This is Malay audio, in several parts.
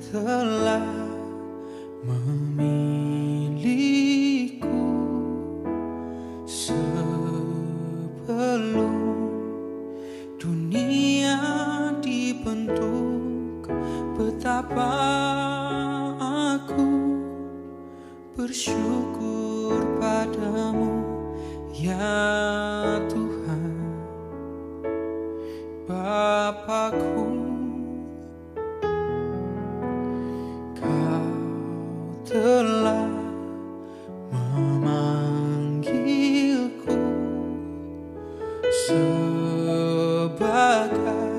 telah memilihku sebelum dunia dibentuk. Betapa aku bersyukur padamu, ya Tuhan Bapakku. Kau telah memanggilku sebagai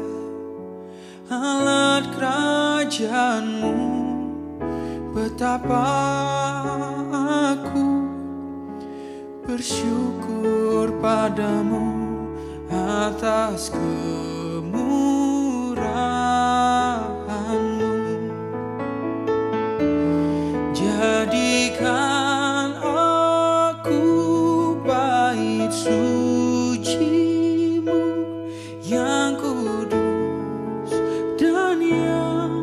alat kerajaanmu. Betapa aku bersyukur padamu atas kemurahan-Mu. Jadikan aku bait suci-Mu yang kudus dan yang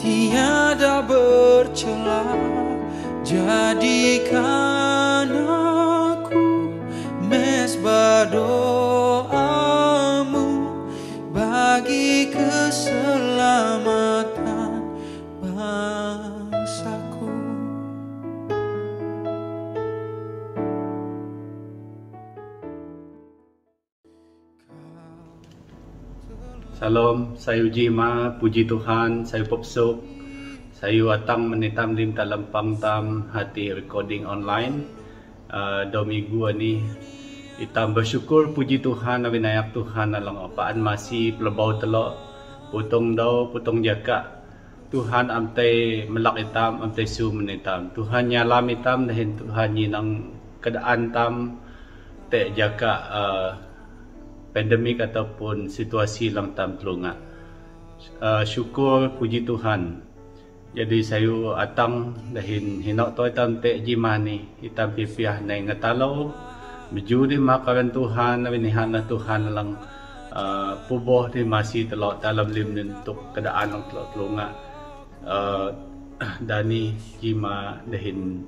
tiada bercela. Jadikan aku mezbah doa-Mu bagi keselamatan bangsaku. Salam, saya Ujima, puji Tuhan, saya Popsuk. Saya atang menitam lim dalam pangtam hati recording online. Do minggu ni itam bersyukur puji Tuhan abinayak Tuhan alang apaan masih pelebau telok putong daw putong jaka Tuhan amtai melak itam amtai su menitam Tuhan nyalam itam dahin Tuhan nyinang keadaan tam te jaka pandemik ataupun situasi lang tam telunga. Syukur puji Tuhan. Jadi saya atang dahin hinok toy tam te jimani itam pipiah na ngatalau meju di makaran Tuhan abinihan na Tuhan lang puboh di masih telok dalam lim untuk keadaan lang telok telunga dani jima dahin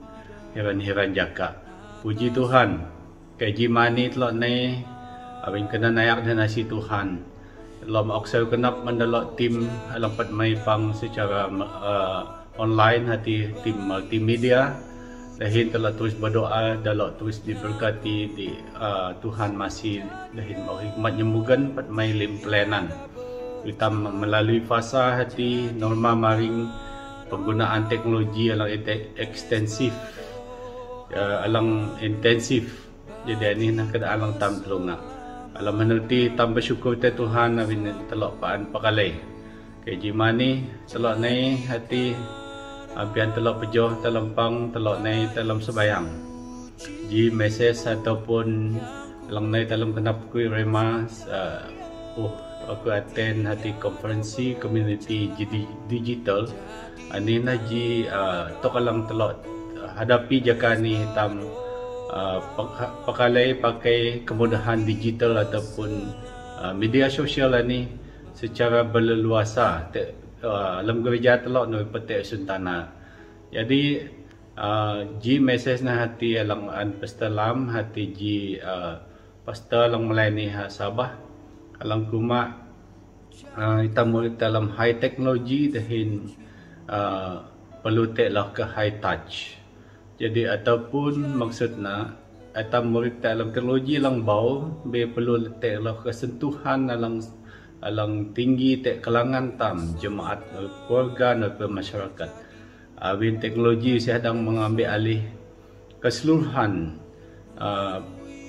hiran-hiran jaka. Puji Tuhan kay jimani telok ne abin kena nayak dan nasi Tuhan. Lom oksel kenap mendalok tim alang pat may pang secara online hati tim multimedia dahin telah terus berdoa dalok terus diberkati di Tuhan masih dahin mau hikmat nyemugan pat may lim pelayanan kita melalui fasa hati norma maring penggunaan teknologi alang ekstensif alang intensif. Jadi ini nak keadaan alang tam telunga alam menuti tambah syukur te Tuhan abin telok paan pakalay kay jimani telok nay hati abian telok pejoh telempang telok nay dalam sebayang ji message ataupun lang nay dalam kenap ku rema aku attend hati konferensi community digital ani na ji tokalang telok hadapi jakani tam pakalay pakai kemudahan digital ataupun media sosial ini secara berleluasa dalam gereja telok no petik suntana. Jadi ji message na hati alang an pastalam hati ji pastor lang melayani Sabah alang kuma kita murid dalam high technology dahin perlu tek lah ke high touch. Jadi ataupun maksudna atam murid dalam teknologi lang bau be perlu letak lah kesentuhan alang tinggi tek kalangan tam jemaat keluarga dan masyarakat. Abin teknologi sedang mengambil alih keseluruhan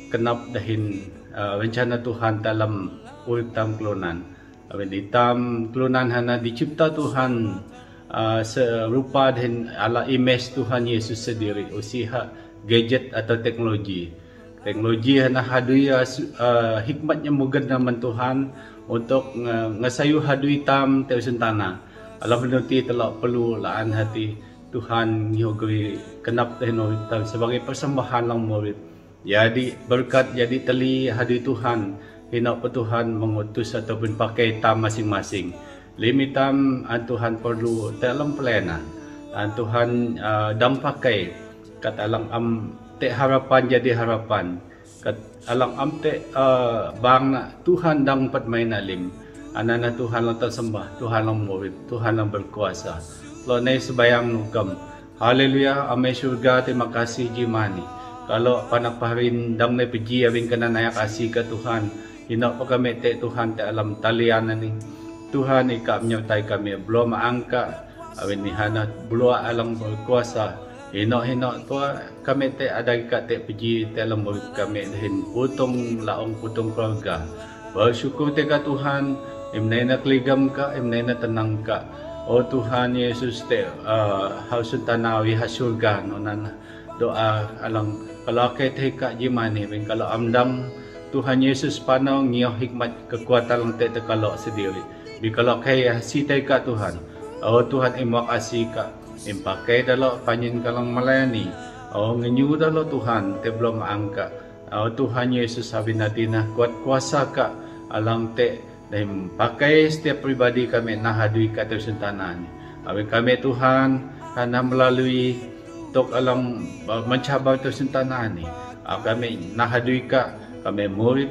kenap dahin rencana Tuhan dalam urip tam kelunan. Abin hitam kelunan hana dicipta Tuhan serupa dan ala image Tuhan Yesus sendiri usia gadget atau teknologi hana hadui hikmatnya mugad naman Tuhan untuk ngasayu hadui tam teusun tanah alam menuti telok perlu laan hati Tuhan nyogri kenap tehno tam sebagai persembahan lang murid jadi berkat jadi teli hadui Tuhan hinok Tuhan mengutus ataupun pakai tam masing-masing. limitam ang Tuhan perlu dalam pelayanan. Ang Tuhan dang pakai kat alang te harapan jadi harapan. Kat alang te bang na Tuhan dang patmay na lim. Anana Tuhan lang tersembah, Tuhan lang murid, Tuhan lang berkuasa. Lo nay sebayang nukam. Haleluya, amay surga, terima kasih jimani. Kalau panagpaharin dam na piji awin ka na naya kasih ka Tuhan. Hina pa kami te Tuhan te alam talianan ni. Tuhan ika menyertai kami. Belum maangka awin ni hana belum alang berkuasa. Hina tua kami te ada ika te piji te alam murid kami dahin putong laong putong keluarga. Bersyukur te ka Tuhan. Imnay na kligam ka, imnay na tenang ka. O Tuhan Yesus te hausun tanawi hasurga nonan doa alang kalau kay te ka jimani wing kalau amdam Tuhan Yesus panaw ngiyo hikmat kekuatan lang te kalau sendiri bi kalau kay sitay ka Tuhan o Tuhan imo kasih ka impakai dalo panyin kalang melayani o ngenyu dalo Tuhan te belum angka o Tuhan Yesus sabi natin na kuat kuasa ka alang te dan pakai setiap pribadi kami nahadui ka tersuntanan. Amin kami Tuhan karena melalui tok alam mencabar tersuntanan ni. Kami nahadui ka kami murid.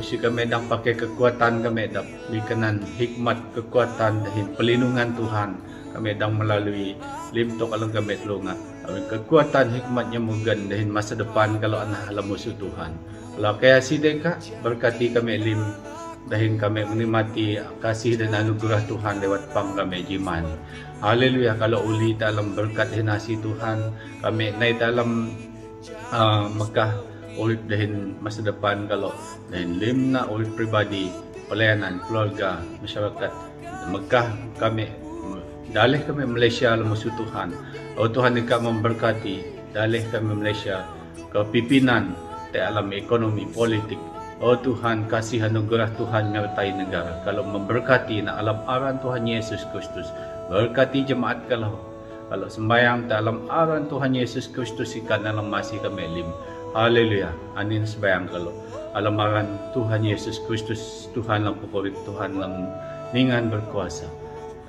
Si kami dang pakai kekuatan kami dak bikanan hikmat kekuatan dan pelindungan Tuhan. Kami dang melalui lim tok alam kami tulunga. Amin kekuatan hikmatnya mugan dan masa depan kalau anak alam musuh Tuhan. Kalau kaya sideka berkati kami lim dahil kami menikmati kasih dan anugerah Tuhan lewat pang kami jiman. Haleluya, kalau uli dalam berkat hinasi Tuhan, kami naik dalam Mekah ulit dahil masa depan kalau dahil limna ulit pribadi, pelayanan, keluarga, masyarakat Mekah kami dalih kami Malaysia musuh Tuhan. Oh Tuhan ika memberkati dalih kami Malaysia ke pimpinan te alam ekonomi politik. Oh Tuhan, kasih anugerah Tuhan menyertai negara. Kalau memberkati na alam aran Tuhan Yesus Kristus. Berkati jemaat kalau sembayang dalam aran Tuhan Yesus Kristus ikan dalam masih kami lim. Haleluya. Anin sembayang kalau alam aran Tuhan Yesus Kristus. Tuhan lang pukurit, Tuhan lang ningan berkuasa.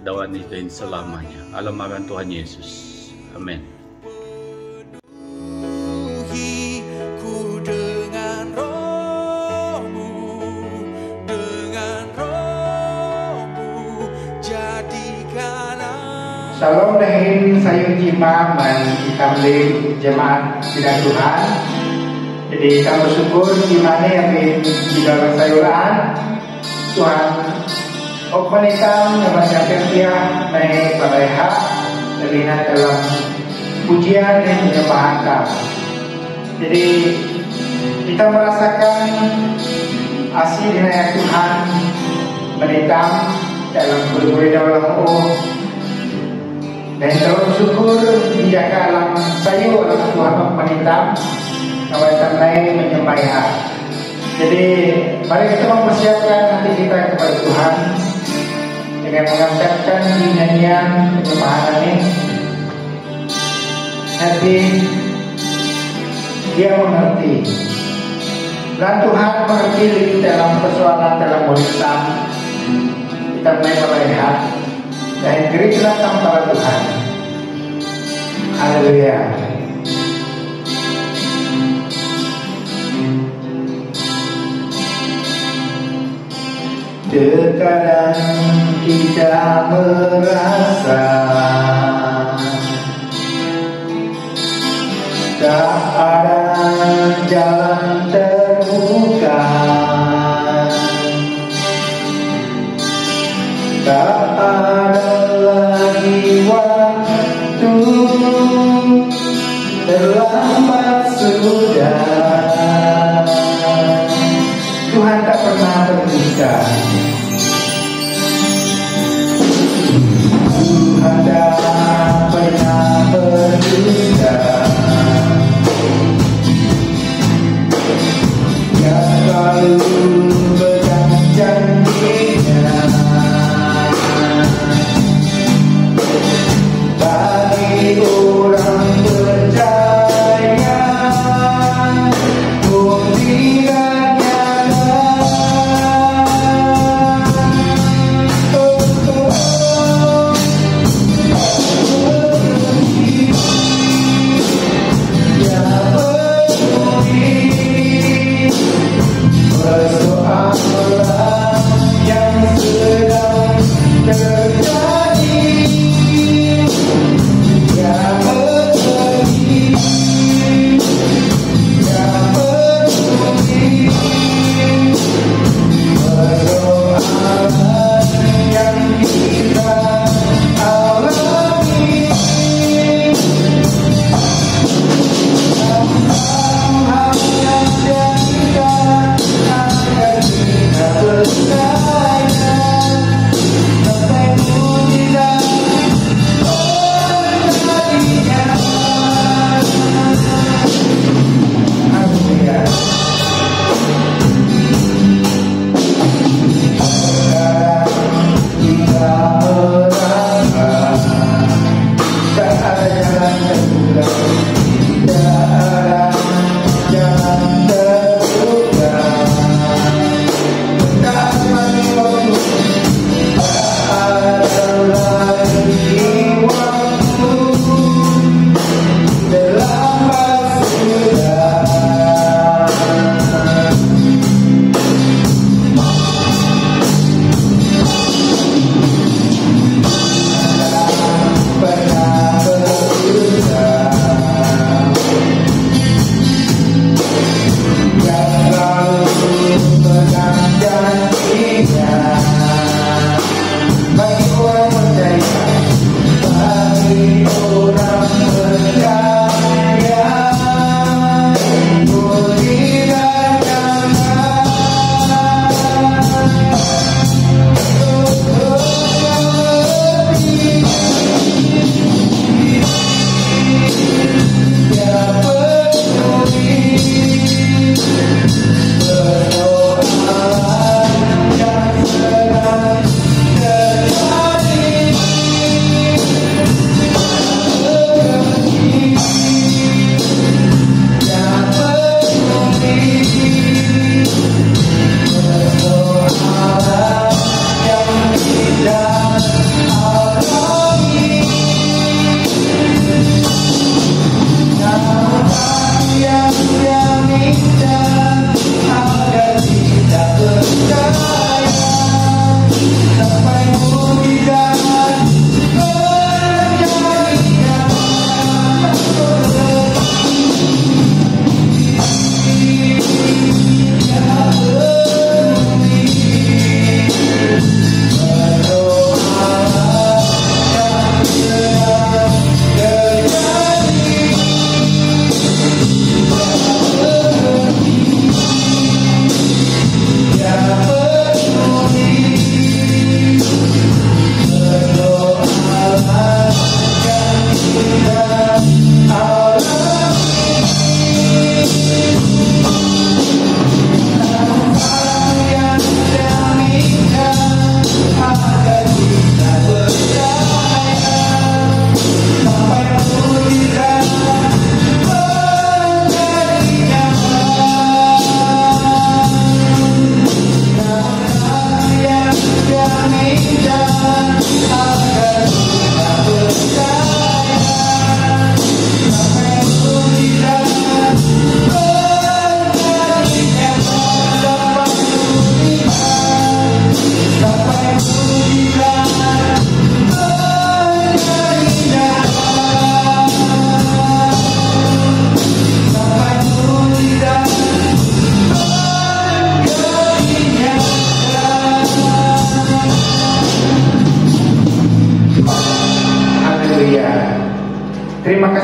Dawan itu selamanya. Alam aran Tuhan Yesus. Amin. Shalom dahin sayur jima man kamling jemaat sidang Tuhan. Jadi kami bersyukur jimane yang di dalam sayuran Tuhan okmanekam yang masyarakat dia naik balaiha terlihat dalam pujian dan penyembahan kami. Jadi kita merasakan asih dinayat Tuhan menikam dalam berbagai dalam dan kalau bersyukur menjaga alam sayur Tuhan menitam kawasan lain menyembah. Jadi mari kita mempersiapkan hati kita kepada Tuhan dengan mengangkatkan nyanyian penyembahan ini. Nanti dia mengerti dan Tuhan mengerti dalam persoalan dalam urusan kita melihat dan gereja tanpa Tuhan. Haleluya. Terkadang kita merasa tak ada jalan terbuka, tak ada lagi waktu, terlambat sudah. Tuhan tak pernah berpisah. Tuhan tak pernah berpisah. Dia selalu pegang janjinya. Bagi orang percaya, buktikan nyata. Oh,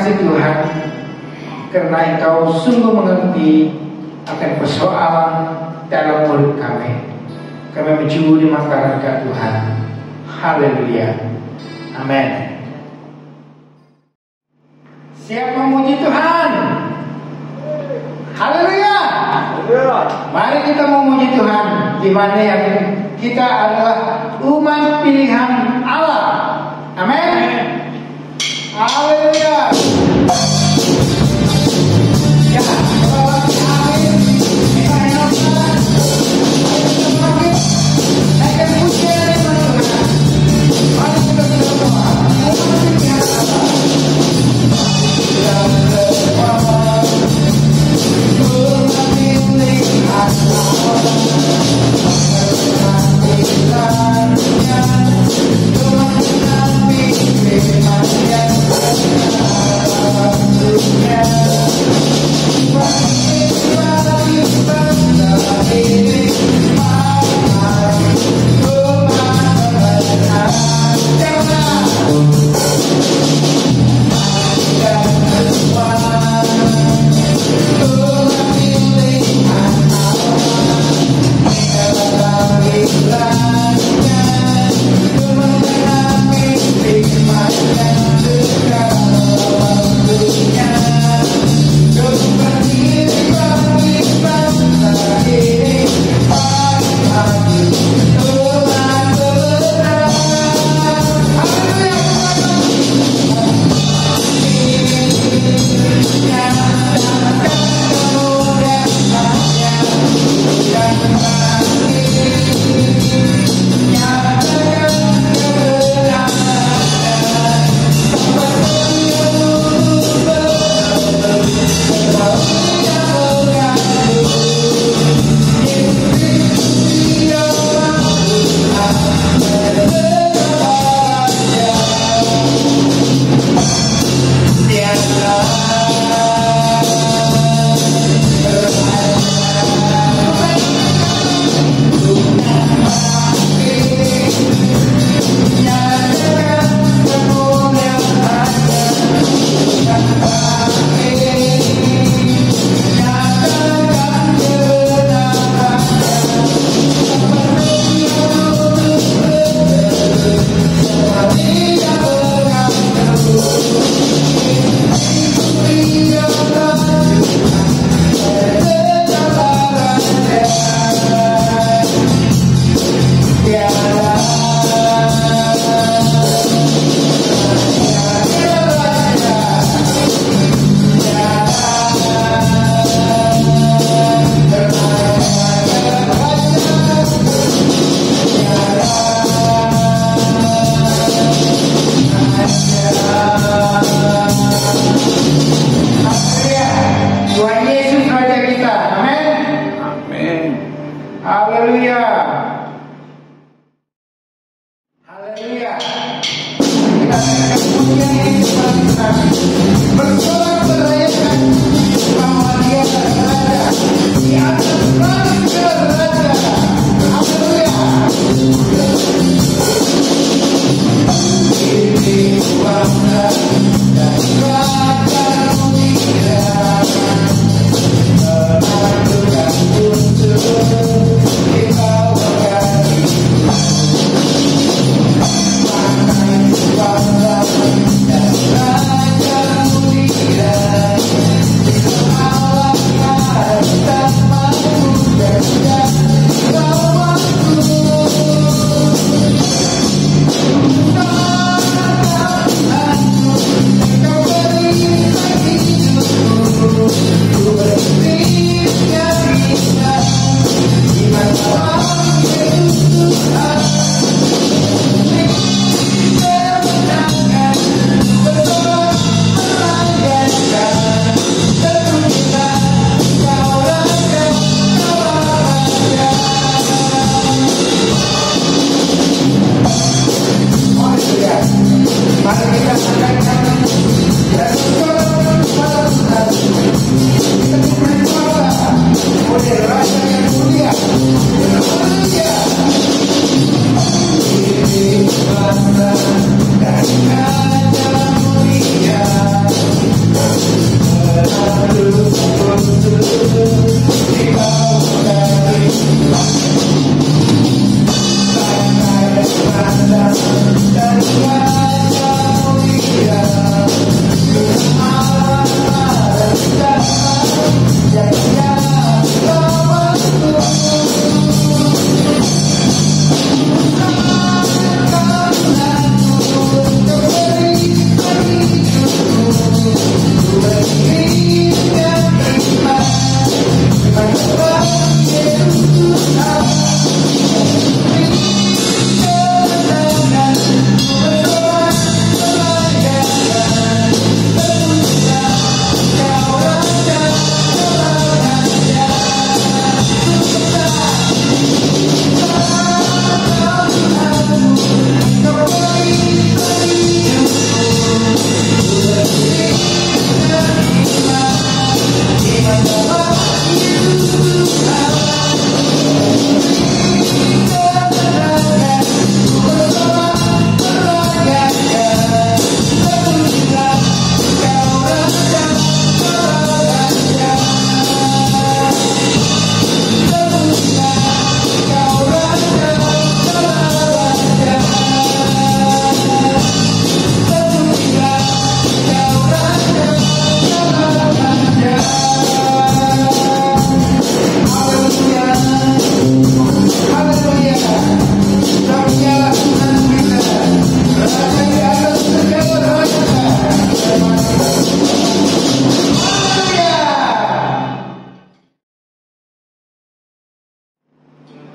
kasih Tuhan, karena Engkau sungguh mengerti akan persoalan dalam murid kami. Kami mencuri masyarakat Tuhan. Haleluya. Amin. Siap memuji Tuhan. Haleluya. Mari kita memuji Tuhan, di mana yang kita adalah umat pilihan Allah. Amin. Haleluya. Ya, amin. Naikkan pujian dari Tuhan. Mari kita berdoa. Umat pilihan Allah.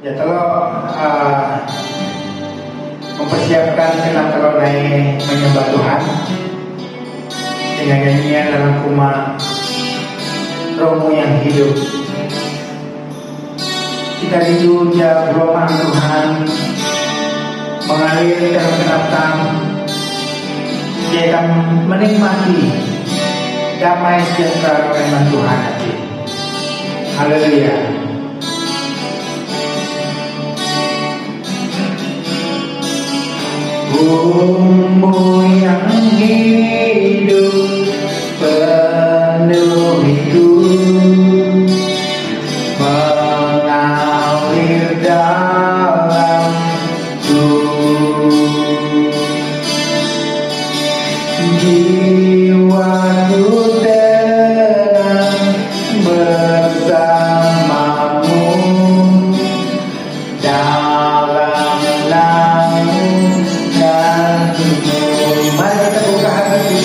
Ya kalau mempersiapkan kenap kalau naik menyembah Tuhan dengan nyanyian dalam kuma Romo yang hidup. Kita diuja gelombang Tuhan mengalir dalam kenaptan. Dia akan menikmati damai sejahtera firman Tuhan nanti. Haleluya. Bumbu yang hidup penuh hidup mengalir dalam jiwaku tenang bersamamu dalam naunganmu. Mari kita buka hati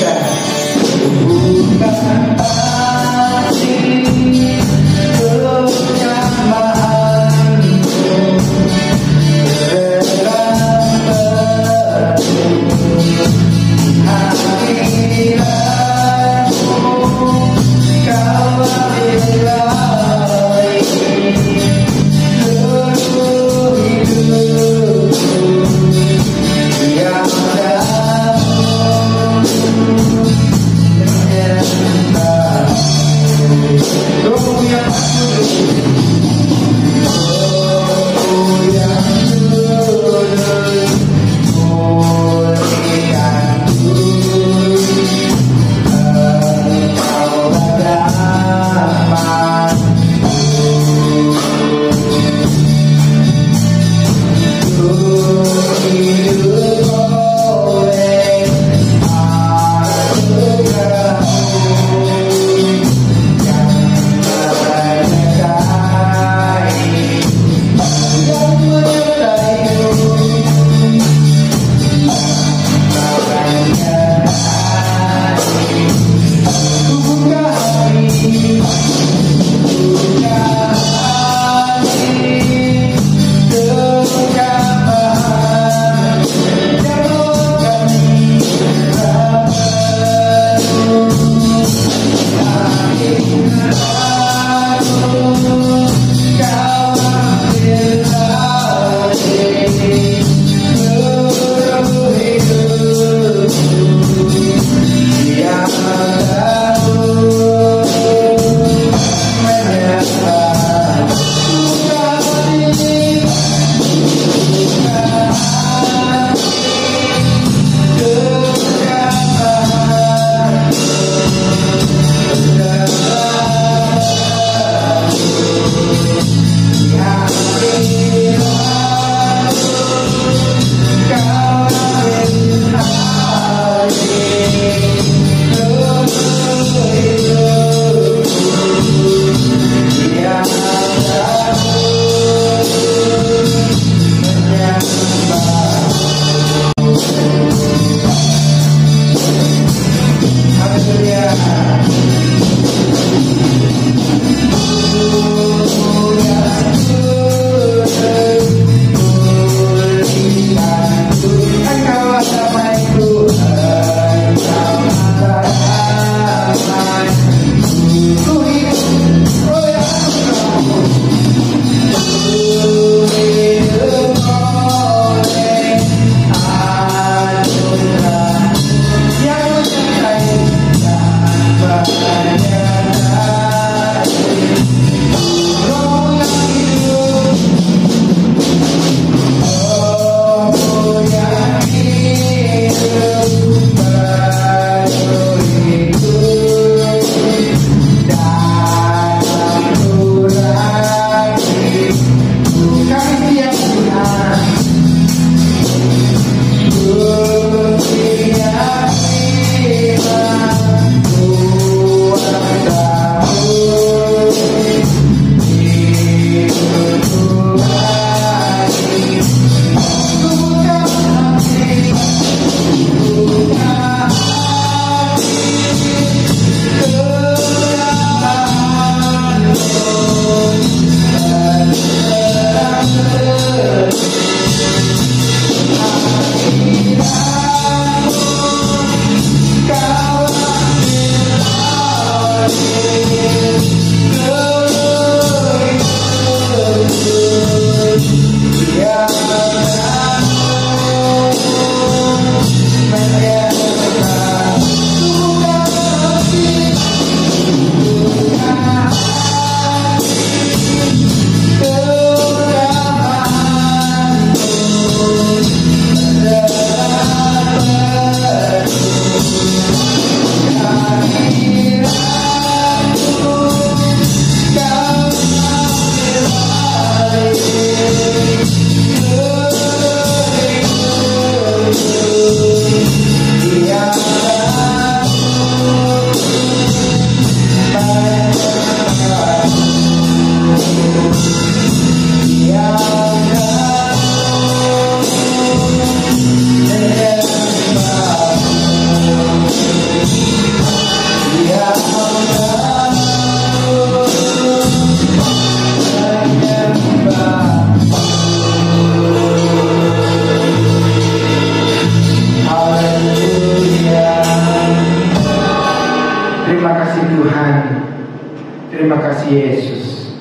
Terima kasih Yesus,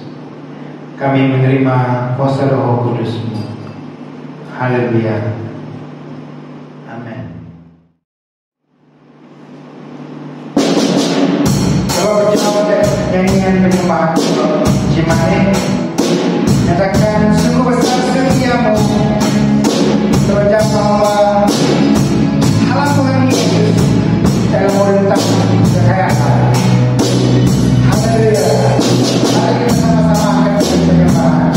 kami menerima kuasa Roh Kudus-Mu. Haleluya. Amin. Kalau berjumpa nyanyian penyembahan Cimane, nyatakan sungguh besar setiamu, terucap bahwa halang Tuhan Yesus dalam merentang kekayaan. Haleluya. Mari kita sama-sama akan penyembahan.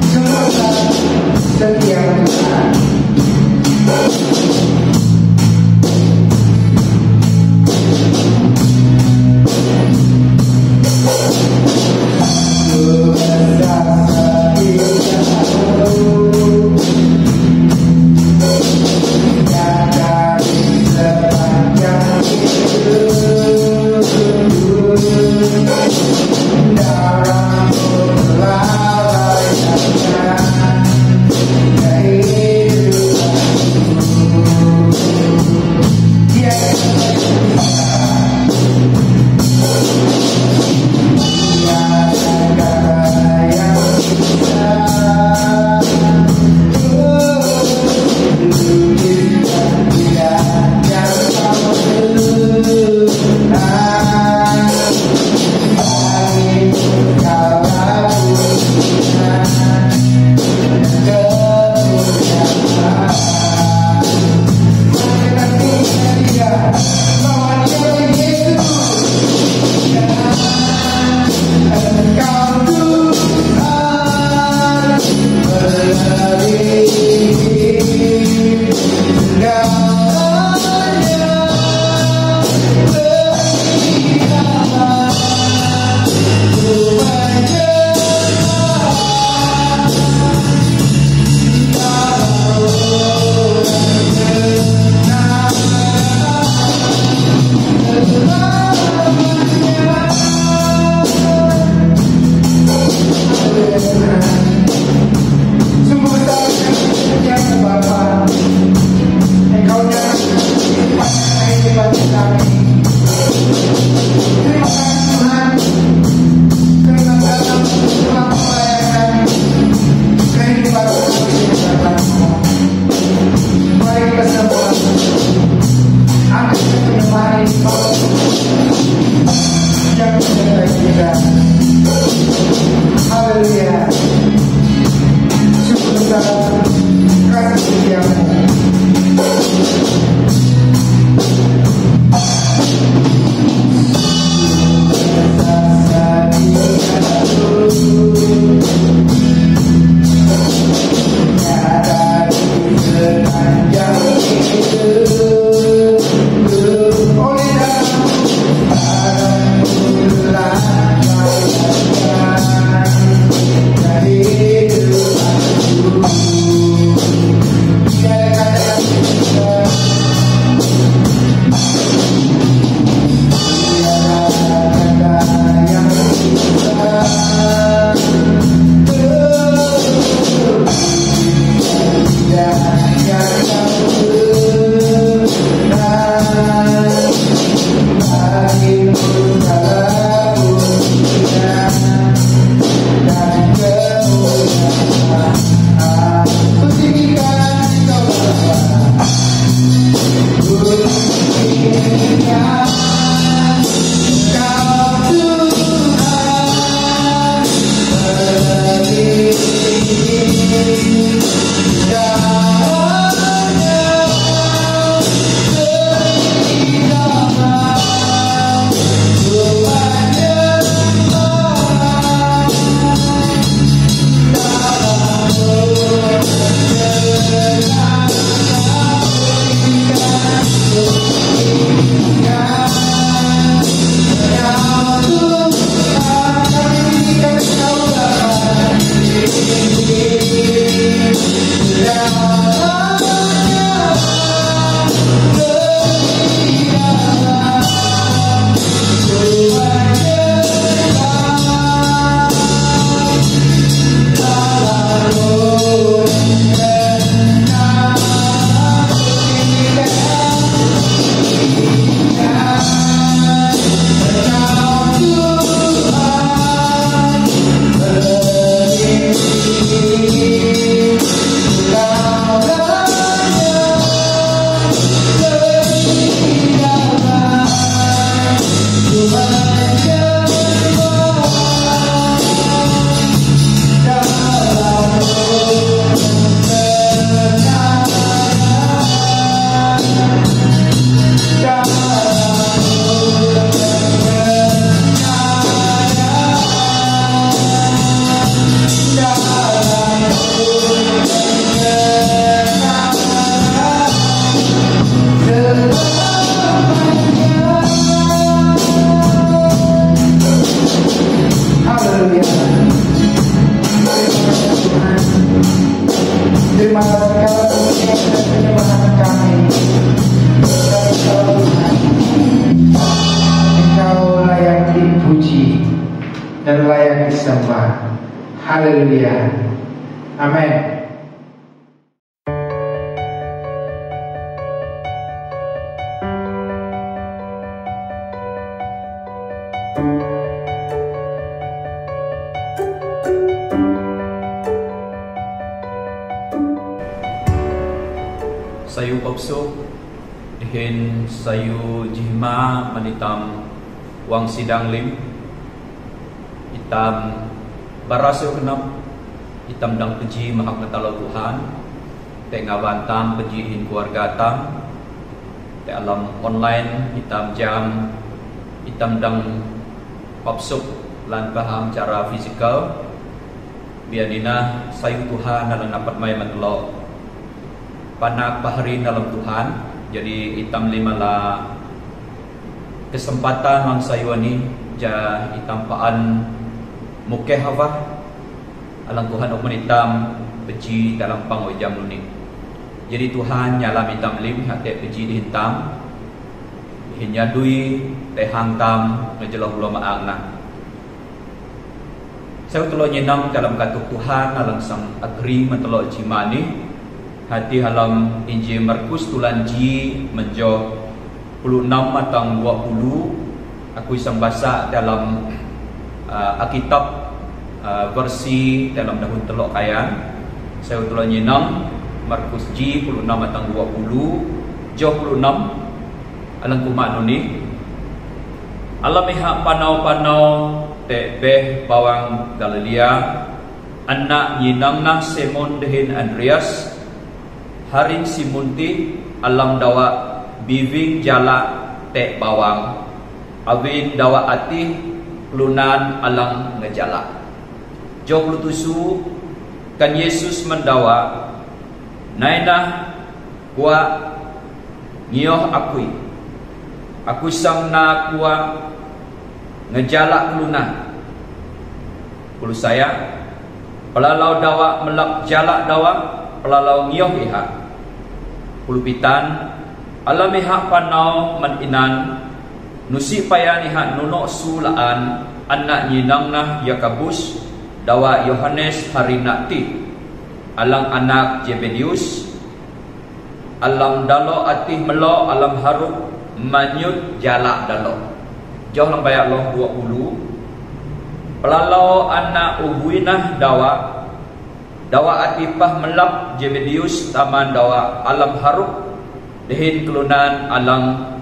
Sungguh besar setiamu Tuhan. Sungguh besar Terima kasih karena penyembahan kami. Engkau layak dipuji dan layak disembah. Haleluya. Amin. Sayu kopso dihin sayu jihma manitam wang sidang lim itam barasyo kenap itam dang peji mahak natalo Tuhan te ngabantam pejihin keluarga tam te alam online itam jam itam dang kopso lan paham cara fisikal bianina sayu Tuhan dalam dapat may matlo panak pahari dalam Tuhan. Jadi itam lima la kesempatan mang sayuani ja itam paan mukeh hava alang Tuhan ok itam beci dalam pangojam luni. Jadi Tuhan nyalam itam lim hate beci dihintam hinyadui tehang tam ngejelah ulo maangna. Saya telo nyenam dalam katuk Tuhan alang sang agri mentelo jimani hati halam Injil Markus tulan ji menjo 16 matang 20 aku isang basa dalam Alkitab versi dalam dahun telok kayan saya tulan nyenam Markus ji 16 matang 20 jo 26 alang kumak nuni alam iha panau-panau te beh bawang Galilea anak nyinang na Simon dehin Andreas haring simunti alam dawa biving jala te bawang awin dawa ati lunan alang ngejala jok lutusu kan Yesus mendawa naina kuat ngioh aku sang na kuat ngejala lunan kulu saya pelalau dawa melak jala dawa pelalau ngioh iha pulupitan alam iha panau maninan nusi payan iha nuno sulaan anak nyinang nah Yakobus dawa Yohanes harinati alang anak Zebedius alam dalo atih melo alam haruk manyut jalak dalo jauh lang bayak loh 20 pelalau anak ubuinah dawa dawa atipah melap Jebedius taman dawa alam haruk dehin kelunan alang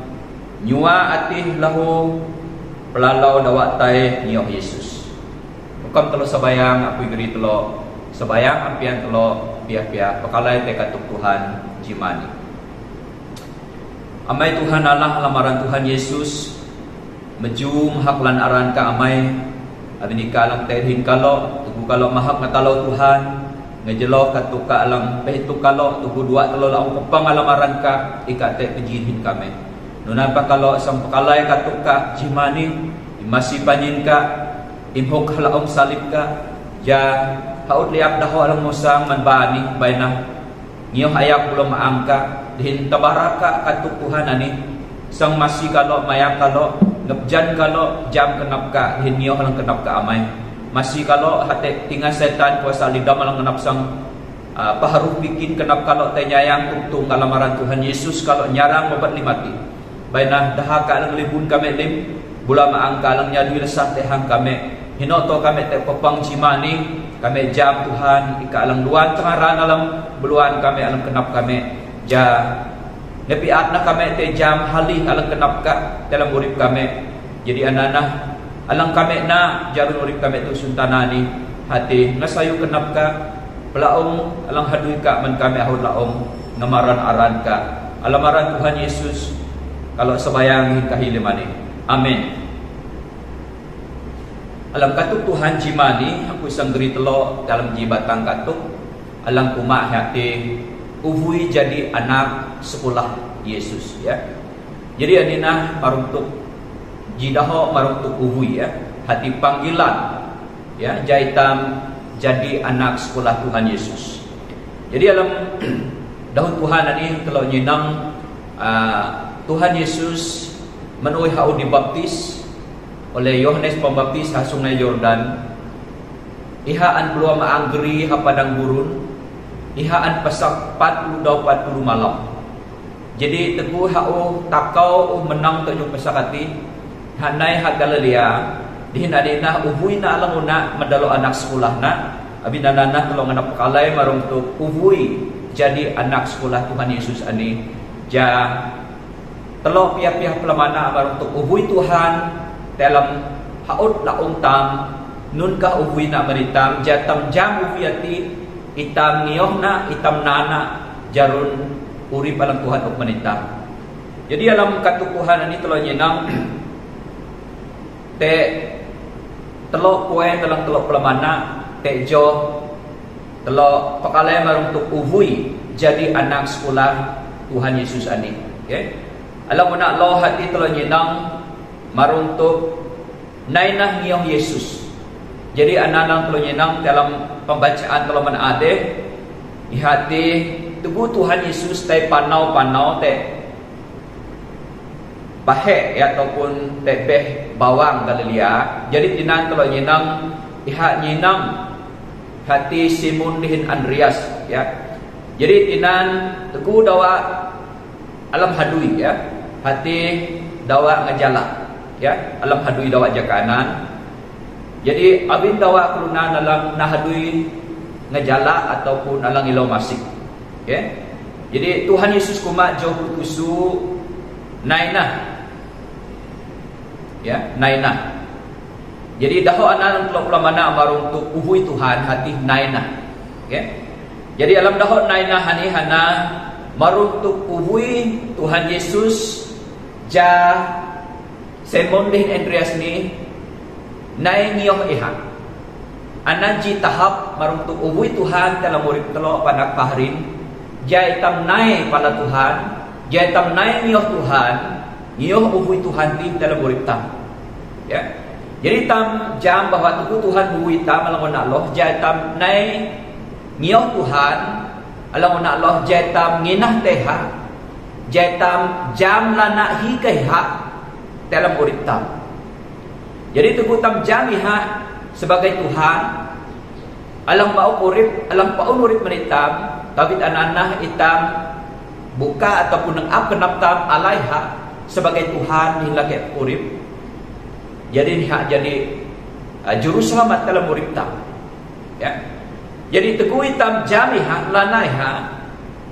nyua atih lahu pelalau dawa tai nyoh Yesus. Bukan telo sabayang api geri telo sabayang ampian telo pihak-pihak pakalai te katuk Tuhan jimani. Amai Tuhan Allah lamaran Tuhan Yesus meju mahaklan aran ka amai abini kalang tehin kalau tugu kalau mahak ngatalo Tuhan ngejelo katuk ka alang pehitu kalau tugu dua telo laung kepang alamaran ka ikat te pejinhin kami. Nunapa kalau sang pakalai katuk ka jimani masih panyin ka imhok halaong salib ka ja haud liap daho alang musang manbani baina ngiyo hayak belum maangka dihin tabaraka katuk Tuhan ani sang masih kalau mayak kalau ngepjan kalau jam kenap ka dihin ngiyo halang kenap ka amai masih kalau hati tinggal setan kuasa lidam halang kenap sang paharuh bikin kenap kalau tenyayang tungtung kalamaran Tuhan Yesus kalau nyarang babat limati baina dahaka alang libun kami lim bula maangka alang nyadui lesat tehang kami hinoto kami te popang cimani kami jam Tuhan ika alang luan tengaran alam beluan kami alang kenap kami ja nepiat na kami te jam halih alang kenap ka dalam urip kami jadi anana alang kami na jarun urip kami tu suntanani hati ngasayu kenap ka pelaong alang hadui ka man kami ahud laong ngamaran aran ka alamaran Tuhan Yesus kalau sebayang kahilimani amin. Alam katuk Tuhan jimani aku isang geri telo dalam jibatang katuk alang kuma hati uvui jadi anak sekolah Yesus ya. Jadi anina maruntuk jidaho maruntuk uvui ya, hati panggilan ya jaitam jadi anak sekolah Tuhan Yesus. Jadi alam daun Tuhan ani telo nyinam Tuhan Yesus menuhi hau dibaptis oleh Yohanes Pembaptis ha Sungai Yordan. Ihaan belum maanggeri ha padang gurun. Ihaan pasak 40 malam. Jadi teguh hau takau menang tunjuk pasakati. Hanai ha Galilea dihinadina ubui na alang una madalo anak sekolah na. Abinanana tolong anak pakalai marung tu ubui jadi anak sekolah Tuhan Yesus ani. Ja telo pihak-pihak pelamana marung tu ubui Tuhan dalam haud laung tam nun ka uwi na maritam jatam jam uwi ati itam nioh na itam nana jarun urip alang Tuhan uk manitam. Jadi alam katukuhan ani telo nyenang te telo poen dalam telo pelamana te jo telo pakalai marung tuk uwi jadi anak sekolah Tuhan Yesus ani. Okay? Alam mo na lo hati telo nyenang maruntuk nainah ngiyong Yesus. Jadi ananang telo nyenang dalam pembacaan telo manade ihati tugu Tuhan Yesus tay panau-panau te bahe ya ataupun te beh bawang Galilea. Jadi tinan telo nyenang iha nyenang hati Simon dihin Andreas ya. Jadi tinan tugu dawa alam hadui ya. Hati dawa ngejala ya alam hadui dawa jakanan. Jadi abin dawa kelunan alam nahadui ngejala ataupun alang ilau masik ya. Jadi Tuhan Yesus kuma jauh kusu nainah ya nainah. Jadi daho anan telo mana marung tu uhui Tuhan hati nainah ya. Jadi alam daho nainah hani hana marung tu uhui Tuhan Yesus ja Simon din Andreas ni naik ngiyong iha. Anaji tahap marung tu uwi Tuhan dalam urip telo panak pahrin. Jaitam naik pada Tuhan, jaitam naik ngiyong Tuhan, ngiyong uwi Tuhan di dalam urip tam. Ya. Jadi tam jam bahwa tuku Tuhan uwi tam alang Allah, jaitam naik ngiyong Tuhan, alang Allah jaitam nginah teha, jaitam jam lana hi keha dalam urip tam. Jadi tugu tam jamiha sebagai Tuhan alang pauk urip alang paun urip menitam tapi ananah itam buka ataupun nang kenap tam alaiha sebagai Tuhan hilake urip. Jadi niha jadi juru selamat dalam urip tam. Ya. Jadi teguh hitam jamiha lanaiha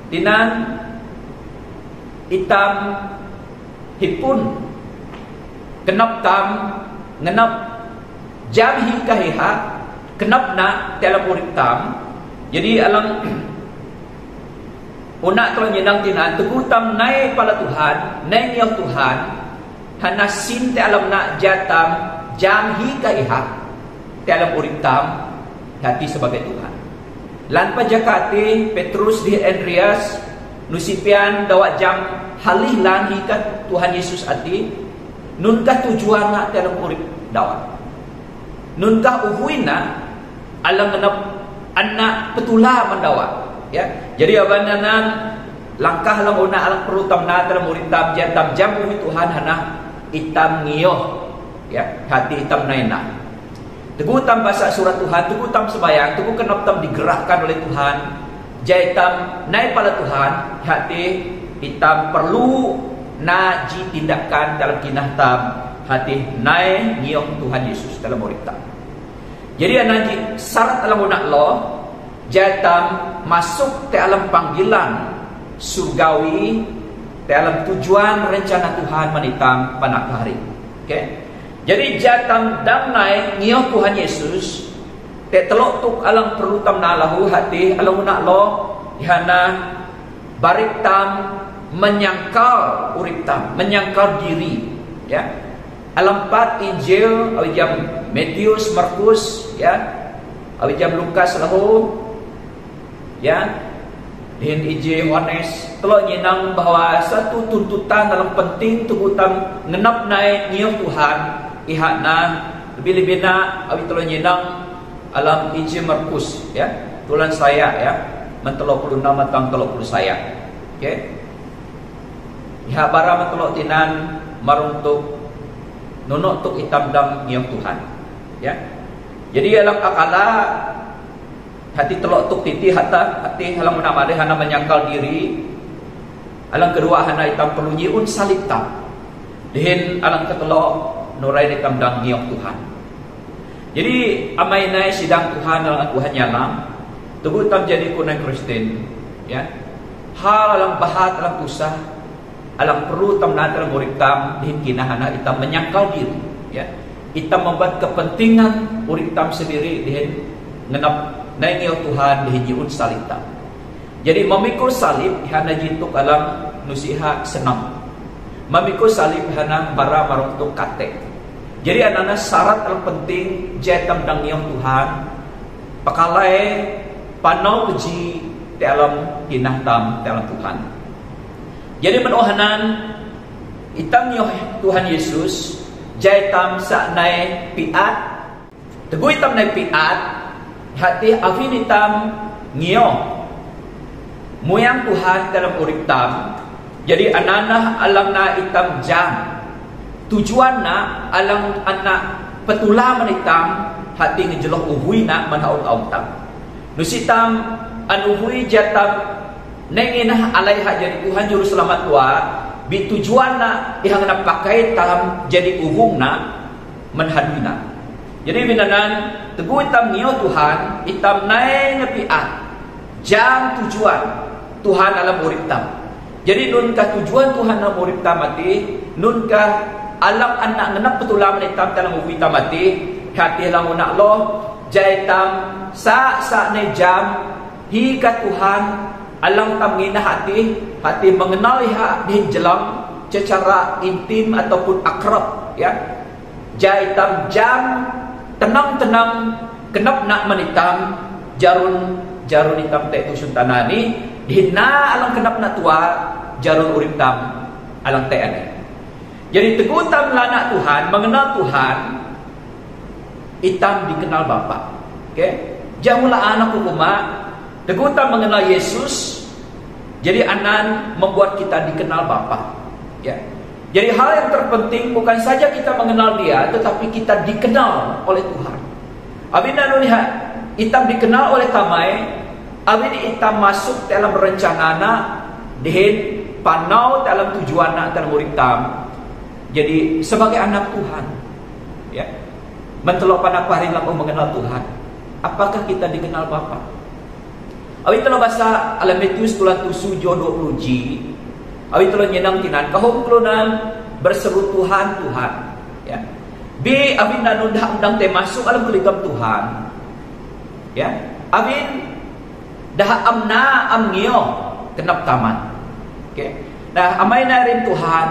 dinan hitam hipun kenap tam ngenap jamhi kahiha kenap na dalam urip tam. Jadi alang unak tuan yenang tinan teguh tam nai pala Tuhan, nai ngiyah Tuhan, hana sin te alam nak jatam jamhi kahiha dalam urip tam hati sebagai Tuhan. Lan pajakati Petrus di Andreas nusipian dawat jam halih lan hikat Tuhan Yesus ati nunkah tujuan nak dalam urip dawat. Nunkah uhuina alang ngenap anak petula mendawat. Ya, jadi abandanan langkah lang una alang perlu tamna dalam urip tam jam uhi Tuhan hana itam ngiyoh. Ya, hati itam naina. Teguh tam bahasa surat Tuhan, teguh tam sebayang, teguh kenap tam digerakkan oleh Tuhan. Jai tam naik pada Tuhan, hati hitam perlu naji tindakan dalam kinah tam, hati naik ngiyong Tuhan Yesus dalam urip tam. Jadi naji syarat dalam unak lo, jai tam masuk ke alam panggilan surgawi, ke alam tujuan rencana Tuhan manitam panak hari. Okay? Jadi jatam dam naik ngiyah Tuhan Yesus te telok tuk alang perlu tam nalahu hati alang unak lo ihana barik tam menyangkal urip tam, menyangkal diri, ya. Alam 4 Injil awijam Matius, Markus, ya. Awijam Lukas lahu, ya. Din Injil Yohanes telok nyenang bahwa satu tuntutan dalam penting tubuh tam ngenap naik ngiyah Tuhan ihakna lebih-lebih na awi tolong nyenang alam Injil Markus, ya. Tulan saya, ya. Mentelok 36 matang telok 10 saya. Okey. Ihak bara mentelok tinan maruntuk nunuk tuk hitam dam ngiyong Tuhan, ya. Jadi alam akala hati telok tuk titi hatta hati halang menamade hana menyangkal diri. Alang kedua hana hitam perlu nyiun salib tam. Dihin alang ketelok nurai di tamdang ngiyong Tuhan. Jadi amai nai sidang Tuhan dalam Tuhan nyalam tubuh tam jadi kunai Kristen, ya. Hal alang bahat alang tusah alang perlu tam na dalam urip tam dihin kinahana itam menyangkal diri, ya. Itam membuat kepentingan urip tam sendiri dihin ngenap nai ngiyong Tuhan dihin yiun salib tam. Jadi memikul salib hana jituk alang nusiha senam. Memikul salib hana bara maruntuk kate. Jadi anak-anak syarat yang penting jatam dang ngiyong Tuhan pakalai panau keji dalam kinah tam dalam Tuhan. Jadi menohanan itam ngiyong Tuhan Yesus jatam sa nai piat teguh itam nai piat hati afin itam ngiyong muyang Tuhan dalam urip tam. Jadi anak-anak alam na itam jam tujuan na alang anak petula manitam hati ngejelok uhui na manhaut tam. Nusitam an uhui jatam nenginah alai hak jadi Tuhan juru selamat tua bi tujuan na ihang na pakai tam jadi uhung na manhadina. Jadi binanan teguh itam ngiyong Tuhan itam nai ngepiat jam tujuan Tuhan alam urip tam. Jadi nunkah tujuan Tuhan dalam urip tamati, nunkah alam anak ngenap betulah menitam dalam urip tamati, hati lang unak lo, jaitam sa ne jam hika Tuhan alam tam ngina hati mengenal iha di jelam secara intim ataupun akrab, ya. Jaitam jam tenang-tenang kenap nak menitam jarun hitam te tusun tanani dihina alang kenap nak tua jarun urip tam alang te ane. Jadi teguh tam lanak Tuhan mengenal Tuhan itam dikenal Bapa. Okey, janganlah anak ukuma teguh tam mengenal Yesus. Jadi anan membuat kita dikenal Bapa, ya. Jadi hal yang terpenting bukan saja kita mengenal Dia, tetapi kita dikenal oleh Tuhan. Abina lihat itam dikenal oleh tamai. Abin itam masuk dalam rencana na dihin panau dalam tujuan na dalam urip tam. Jadi sebagai anak Tuhan, ya. Mentelok panak paring lampau mengenal Tuhan. Apakah kita dikenal Bapa? Awi telo bahasa alam Matius tulan tusu jo 20 ji. Awi telo nyenang tinan kahom kelunan berseru Tuhan Tuhan. Ya. Bi abin nanu dah undang te masuk alam kuligam Tuhan. Ya. Abin dah amna amngio kenap taman. Okey. Nah, amai na rin Tuhan.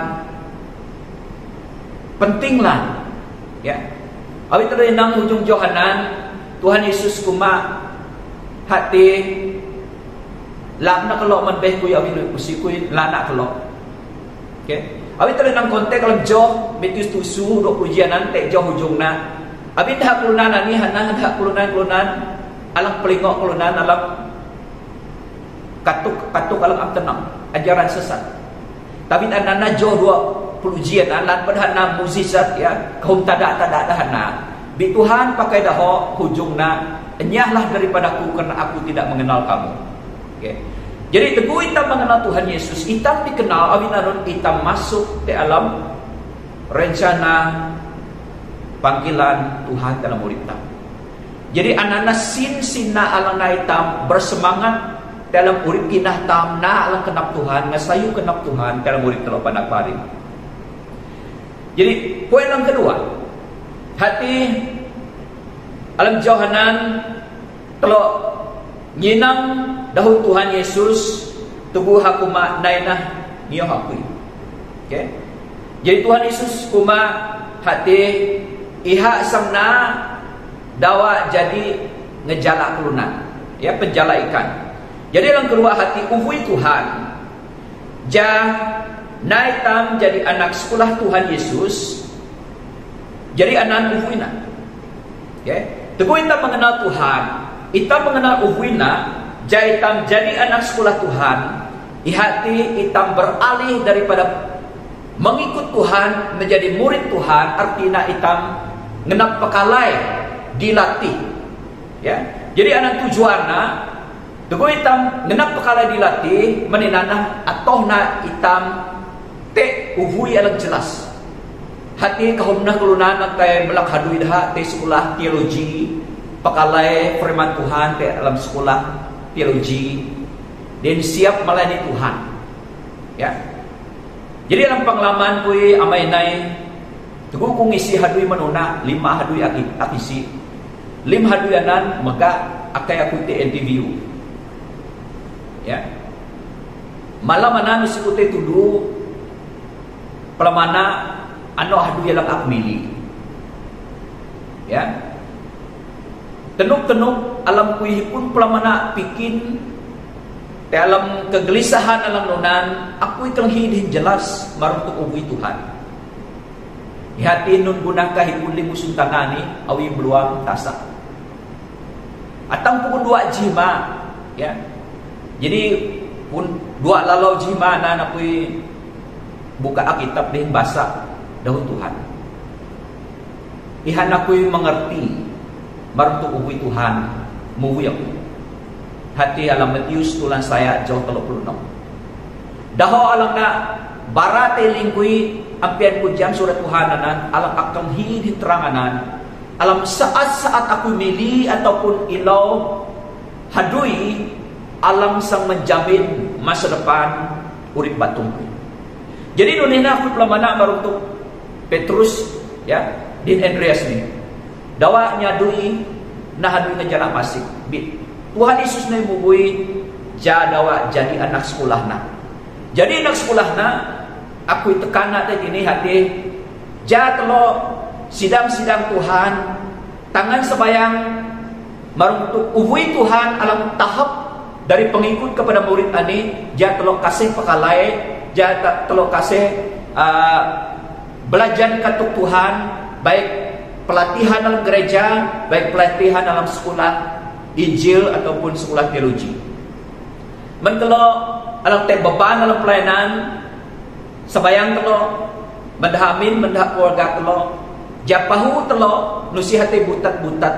Pentinglah. Ya. Awi telo nang hujung Yohanan Tuhan Yesus kuma hati lak nak kelok man beh kuy awi usi kuy la nak kelok. Okey. Awi tele nang konteks alam joh Matius tusu 20 jianan te joh hujungna. Abi dah kelunan ni hana dah kelunan alang pelingok kelunan alam katuk alam amtenam ajaran sesat. Tapi anana joh 20 jianan lan padahana mukjizat ya kaum tada dahana. Bi Tuhan pakai dah hujungna enyahlah daripadaku karena aku tidak mengenal kamu. Okay. Jadi teguh kita mengenal Tuhan Yesus, kita dikenal awinanun kita masuk ke alam rencana panggilan Tuhan dalam urip kita. Jadi anak-anak sina alang naitam bersemangat dalam urip kinah tam na alang kenap Tuhan, ngasayu kenap Tuhan dalam urip telo panak paring. Jadi poin yang kedua, hati alam Yohanan telo nyinang dahulu Tuhan Yesus tubuh hakuma nainah niyo hakui. Okay? Jadi Tuhan Yesus kuma hati iha samna dawa jadi ngejala kelunan, ya penjala ikan. Jadi yang kedua hati uhui Tuhan. Naitam jadi anak sekolah Tuhan Yesus. Jadi anak uhuina. Okay? Teguh kita mengenal Tuhan. Kita mengenal uhuina. Jaitam jadi anak sekolah Tuhan. Ihati itam beralih daripada mengikut Tuhan menjadi murid Tuhan. Artinya itam ngenap pekalai dilatih. Ya. Jadi anak tujuanna teguh itam ngenap pekalai dilatih meninanah atau na itam te uhui alang jelas. Hati kahumna kelunan kay melak hadui dah te sekolah teologi pekalai firman Tuhan te dalam sekolah teologi dan siap melayani Tuhan. Ya. Jadi dalam pengalaman kui amai nai teguh ku ngisi hadui menuna 5 hadui akisi 5 hadui anan maka akai aku te interview. Ya. Malam anan si ku te tudu pelamana ano hadui alang akmili. Ya. Tenuk-tenuk alam kuih pun pelamana pikin te alam kegelisahan alam nunan aku ikang hidin jelas maruntuk ubi Tuhan. Ihati nun gunakah hipun limusun tanani awi beluang tasak. Atang pun 2 jima ya. Jadi pun 2 lalau jima na napui buka Alkitab din basa dahulu Tuhan. Ihan aku mengerti maruntuk uhui Tuhan muwi aku. Hati alam Matius tulan saya jauh 36. Daho alang na barate lingkui ampian ku jam surat Tuhanan alang akang hidin teranganan alam saat-saat aku mili ataupun ilau hadui alam sang menjamin masa depan urip batungku. Jadi nunina aku pelamana maruntuk Petrus ya din Andreas ni dawa nyadui nah hadui ngejala masik bit Tuhan Yesus na mubui dawa jadi anak sekolah na. Jadi anak sekolah na aku tekana tadi ini hati telo sidang-sidang Tuhan tangan sebayang maruntuk uhui Tuhan alam tahap dari pengikut kepada murid ani telo kasih pekalai telo kasih belajar katuk Tuhan baik pelatihan dalam gereja baik pelatihan dalam sekolah Injil ataupun sekolah teologi. Mentelo alang te beban dalam pelayanan sebayang telo mendahamin mendah keluarga telo japahu telo nusihate butat-butat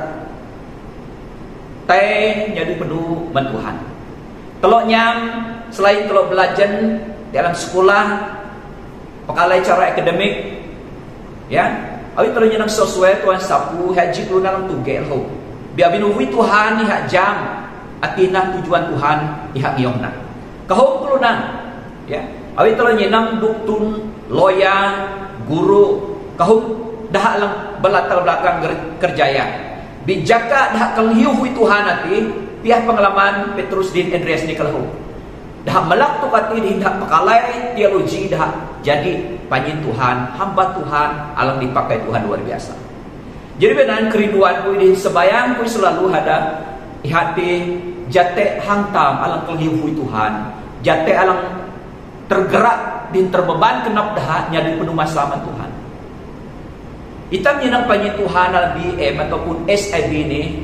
teh jadi penuh Tuhan. Telo nyam selain telo belajar dalam sekolah pekalai cara akademik ya awi telo nyenang sesuai Tuhan sapu haji kelunan tugel ho biabin uwi Tuhan ni hak jam atina tujuan Tuhan ihak ngiyongna. Kahum kelunan, ya. Awi telo nyenang duktun, loya, guru, kahum dah lang belatar belakang kerjaya. Bijaka dah kenghiu hui Tuhan ati, pihak pengalaman Petrus din Andreas ni kalau. Dah melak tu kati dihindak pakalai teologi dah jadi panyin Tuhan, hamba Tuhan, alam dipakai Tuhan luar biasa. Jadi benar kerinduan ku di sebayang ku selalu ada hati jate hangtam alam kenghiu hui Tuhan, jate alam tergerak din terbeban kenap dah nyadi penuh masalah Tuhan. Itam nyenang panyin Tuhan dalam BM ataupun SIB ni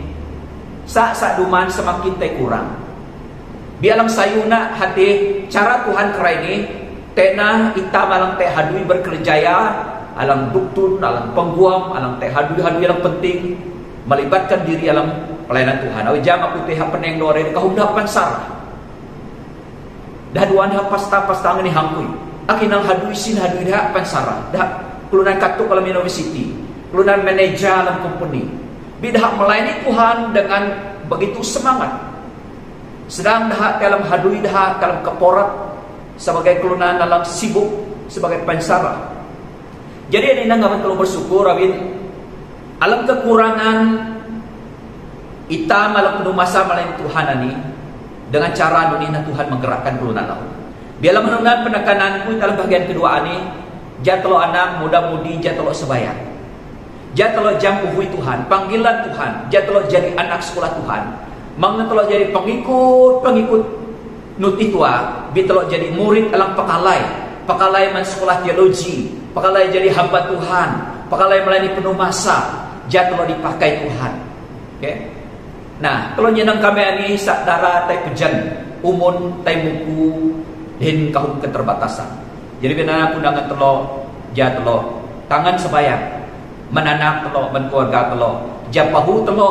sak duman semakin te kurang. Di alam sayuna hati cara Tuhan kerai ni tena itam alam te hadui berkerjaya, alam duktun, alam pengguam, alam te hadui yang penting melibatkan diri alam pelayanan Tuhan. Awi jam aku teh peneng dore kahum dapan sarah. Dah duan ha pasta ngani hangkui. Akinang hadui sin hadui dah pan sarah. Dah kelunan katuk alam university, kelunan manajer alam company. Bidah melayani Tuhan dengan begitu semangat. Sedang dah dalam hadui dah dalam keporat sebagai kelunan dalam sibuk sebagai pensara. Jadi ini nang perlu bersyukur Rawin alam kekurangan ita malam penuh masa melayani Tuhan ini dengan cara nunina Tuhan menggerakkan kelunan laut. Biarlah menungan penekananku dalam bagian kedua ini jatelo anak muda-mudi jatelo sebayang. Jatelo jam uhui Tuhan, panggilan Tuhan, jatelo jadi anak sekolah Tuhan. Mangetelo jadi pengikut nuti tua, bitelo jadi murid alam pakalai man sekolah teologi, pakalai jadi hamba Tuhan, pakalai melayani penuh masa, jatelo dipakai Tuhan. Okay? Nah, kalau nyenang kami ini sakdara tai pejan, umun tai muku, din kahum keterbatasan. Jadi benar undangan telo, jatelo tangan sebayang, menanak telo, menkeluarga telo, japahu telo,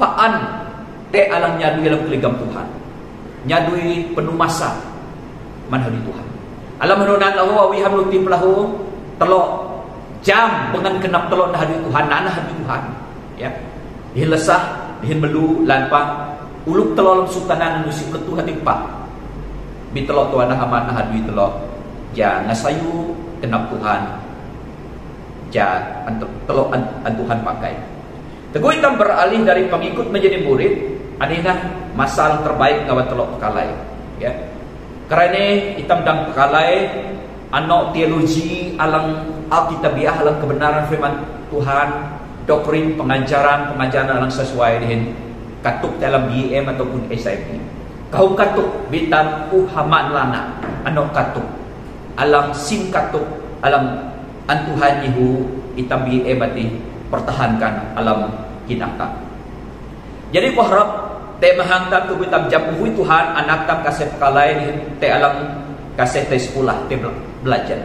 paan te alam nyadui dalam keligam Tuhan, nyadui penuh masa manhadi Tuhan. Alam menunan lahu awi hamluti pelahu telo jam dengan kenap telo nahadi Tuhan, nahadi Tuhan. Ya, hilesah, dihin melu lampang, uluk telo alam sultanan nusik letu hati pak. Bi telo tuan aman nahadi telo, ja ngasayu kenap Tuhan, ja telo an Tuhan pakai. Teguh hitam beralih dari pengikut menjadi murid. Adinah masalah terbaik ngawat telok pekalai, ya. Karena hitam dan pekalai anak teologi alang alkitabiah alang kebenaran firman Tuhan, doktrin pengajaran alang sesuai dengan katuk dalam BM ataupun SIP. Kau katuk bitan haman lana anak katuk alang sim katuk alam antuhan ihu hitam BM berarti pertahankan alam kinaka. Jadi ku harap te mahangtam tu bitam japuhui Tuhan anak tam kasih pekalai te alam kasih te sekolah te belajar.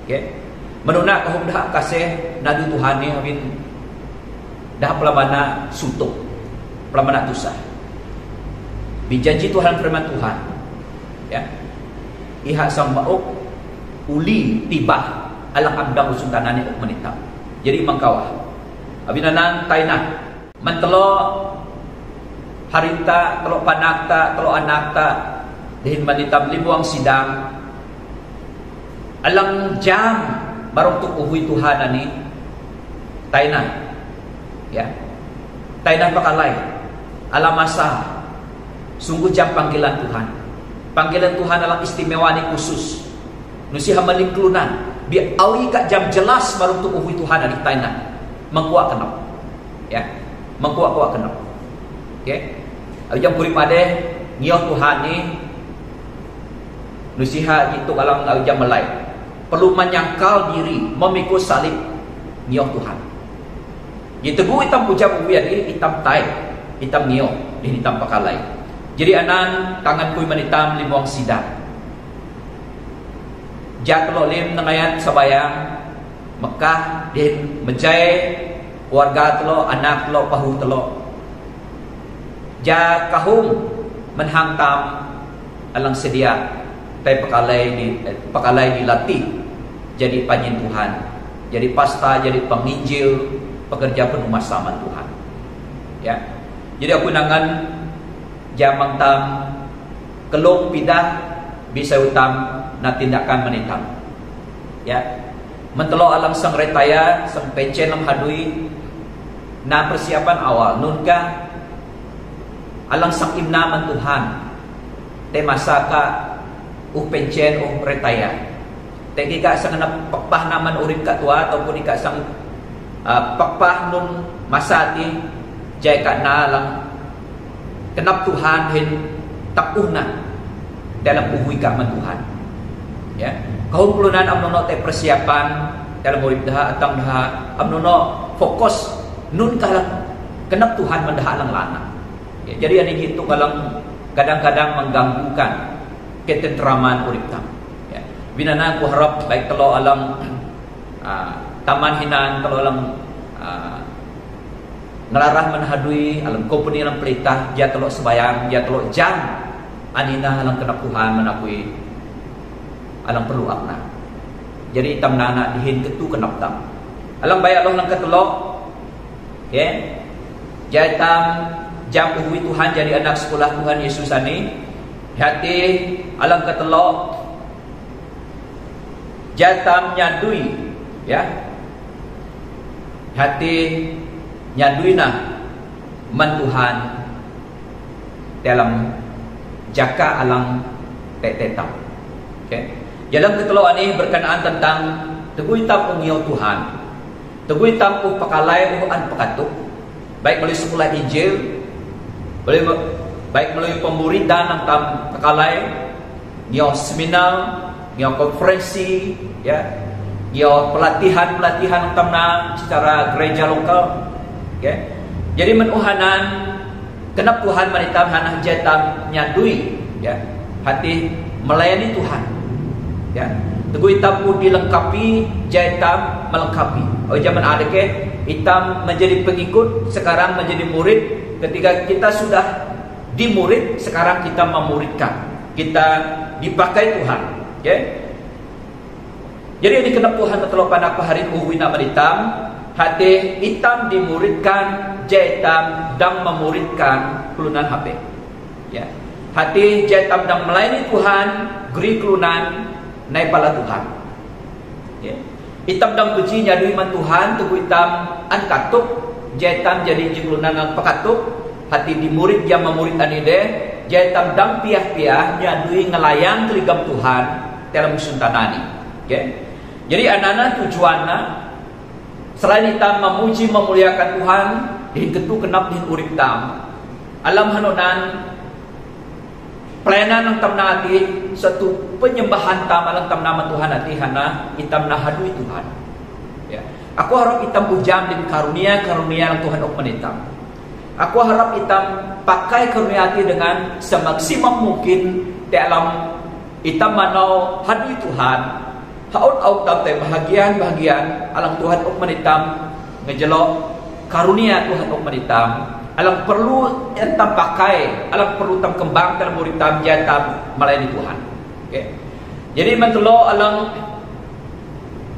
Okay? Menuna kahum dah kasih nadu Tuhan ni amin dah pelamana sutuk, pelamana tusah. Bijanji Tuhan firman Tuhan. Ya. Iha sambauk uli tiba alang abdang usuntanane uk menitap. Jadi mangkawah. Abinanan tainah mentelo harita, telo panakta, telo anakta, dihin manitam libuang sidang. Alang jam barong tukuhui Tuhan ani tainah. Ya. Tainah pakalai. Alam masa sungguh jam panggilan Tuhan. Panggilan Tuhan adalah istimewa ni khusus. Nusi hamaling kelunan. Biar awi kat jam jelas barong tukuhui Tuhan ani tainah. Mengkuak kenap. Ya. Mengkuak kenap. Okay. Jam kuring madeh ngioh Tuhan ni nusiha itu alam jam melai perlu menyangkal diri memikul salib ngioh Tuhan. Itu teguh hitam puja bubuyan ni hitam tai hitam ngioh ni hitam pakalai. Jadi anan tangan kuy manitam limuang sidang. Jak telo lim nangayat sabayang Mekah din menjai keluarga telo anak telo pahu telo. Ja kahum menhantam alang sedia tai pakalai dilatih jadi panyin Tuhan, jadi pasta, jadi penginjil, pekerja penuh masaman Tuhan. Ya. Jadi aku nangan jamang tam kelong pidah bisa utam na tindakan menitam. Ya, mentelo alang sang retaya sang pencen lam hadui na persiapan awal nunka alang sang imnaman Tuhan te masa ka pencen retaya te ka sang na pakpah naman urip ka tua ataupun ika sang pakpah nun masa ti jay ka na lang kenap Tuhan hin tapuhna dalam uhui ka man Tuhan. Ya, kahumpulan amnono te persiapan dalam urip daha atang daha amnono fokus nun kalang kenap Tuhan mendaha lang lana. Ya, jadi ani gitu kalang kadang-kadang mengganggukan ketentraman urip tam. Ya, binana ku harap baik kalau alam taman hinan kalau alam ngelarah menhadui alam kompeni alam pelitah dia telok sembayang dia telok jam anina alam kenap Tuhan menakui alam perlu akna. Jadi tam nana dihin ketu kenap tam alam bayar Allah lang ketelok. Okay, jadi tam jam uhui Tuhan jadi anak sekolah Tuhan Yesus ani hati alam ketelok jatam nyadui ya hati nyadui na man Tuhan dalam jaka alang tetetam. Okay, dalam ketelok ini berkenaan tentang teguh hitam ungiau Tuhan, teguh hitam pakalai an pekatuk baik melalui sekolah Injil baik melalui pemuridan tentang pakalai ngio seminar ngio konferensi ya ngio pelatihan tentang secara gereja lokal. Okay, jadi menuhanan kenapa Tuhan manitam hanah jatam nyadui ya hati melayani Tuhan ya teguh hitam dilengkapi jatam melengkapi. Oh zaman ada ke hitam menjadi pengikut sekarang menjadi murid. Ketika kita sudah dimurid sekarang kita memuridkan kita dipakai Tuhan. Okay, jadi ini kenapa Tuhan telah pada hari uwina manitam hati hitam dimuridkan jaitam dang memuridkan kelunan HP. Ya, hati jaitam dang melayani Tuhan geri kelunan naik pala Tuhan. Ya, hitam dang puji nyadui man Tuhan tubuh hitam an katuk jaitam jadi kelunan ang pekatuk hati dimurid yang memurid anide jaitam dang piah-piah nyadui ngelayang teligam Tuhan dalam suntanani. Okay, jadi anak-anak tujuanna selain kita memuji memuliakan Tuhan, diketu kenap di urip tam. Alam hanunan pelayanan ng tamna ati satu penyembahan tam alang tamna Tuhan ati hana itam nahadui Tuhan. Ya. Aku harap itam ujam din karunia ng Tuhan ok manitam. Aku harap itam pakai karunia ati dengan semaksimum mungkin te alam itam manau hadui Tuhan. Haut tam te bahagian alang Tuhan ok manitam ngejelok karunia Tuhan ok manitam alang perlu entam pakai alang perlu tam kembang dalam murid tam jatam melayani Tuhan. Okay, jadi mentelo alang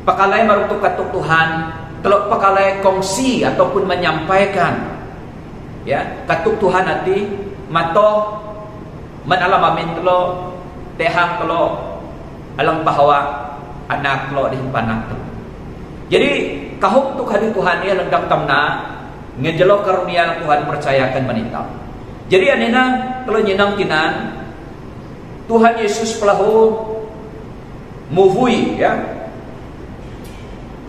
pakalai marutuk katuk Tuhan telok pakalai kongsi ataupun menyampaikan ya katuk Tuhan nanti mato menalamamin telo tehang telo alang bahwa anak lo di panak tu. Jadi kahuk tu hadir Tuhan ia lendang tamna ngejelok karunia Tuhan percayakan menitap. Jadi anena kalau nyenang kinan Tuhan Yesus pelahu muvui ya.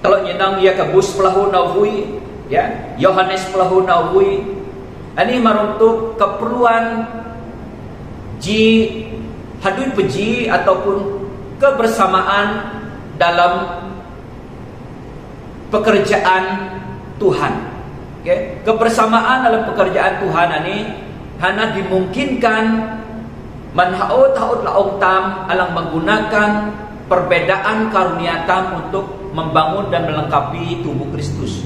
Kalau nyenang ia kabus pelahu navui ya. Yohanes pelahu navui. Ani maruntuk keperluan ji hadui peji ataupun kebersamaan dalam pekerjaan Tuhan. Okay? Kebersamaan dalam pekerjaan Tuhan ini hanya dimungkinkan manhaut-haut laong tam alang menggunakan perbedaan karunia tam untuk membangun dan melengkapi tubuh Kristus.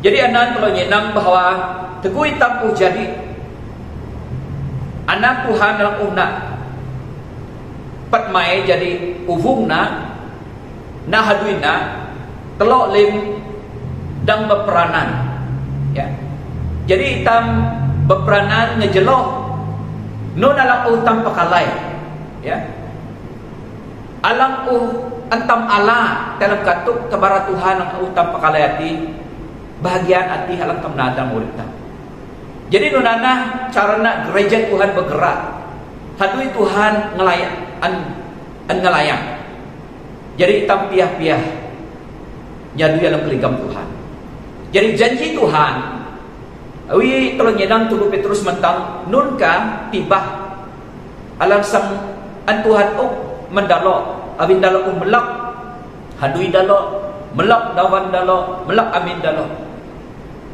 Jadi anak kalau nyenang bahwa teguh hitam jadi anak Tuhan dalam unak patmai jadi uvungna nahaduina telok lim dang berperanan ya. Jadi hitam berperanan ngejeloh nun alang utam pakalai, ya. Alang antam ala dalam katuk kebarat Tuhan ang utam pakalai hati, bahagian hati alang tam nadang urip tam. Jadi nunana carana gereja Tuhan bergerak, hadui Tuhan ngelayan, ngelayang. Jadi tam piah-piah nyadu dalam keligam Tuhan. Jadi janji Tuhan, awi kalau nyedang tulu Petrus mentang nun ka tibah alang sang an Tuhan mendalo abin dalo melak hadui dalo melak dawan dalo melak amin dalo.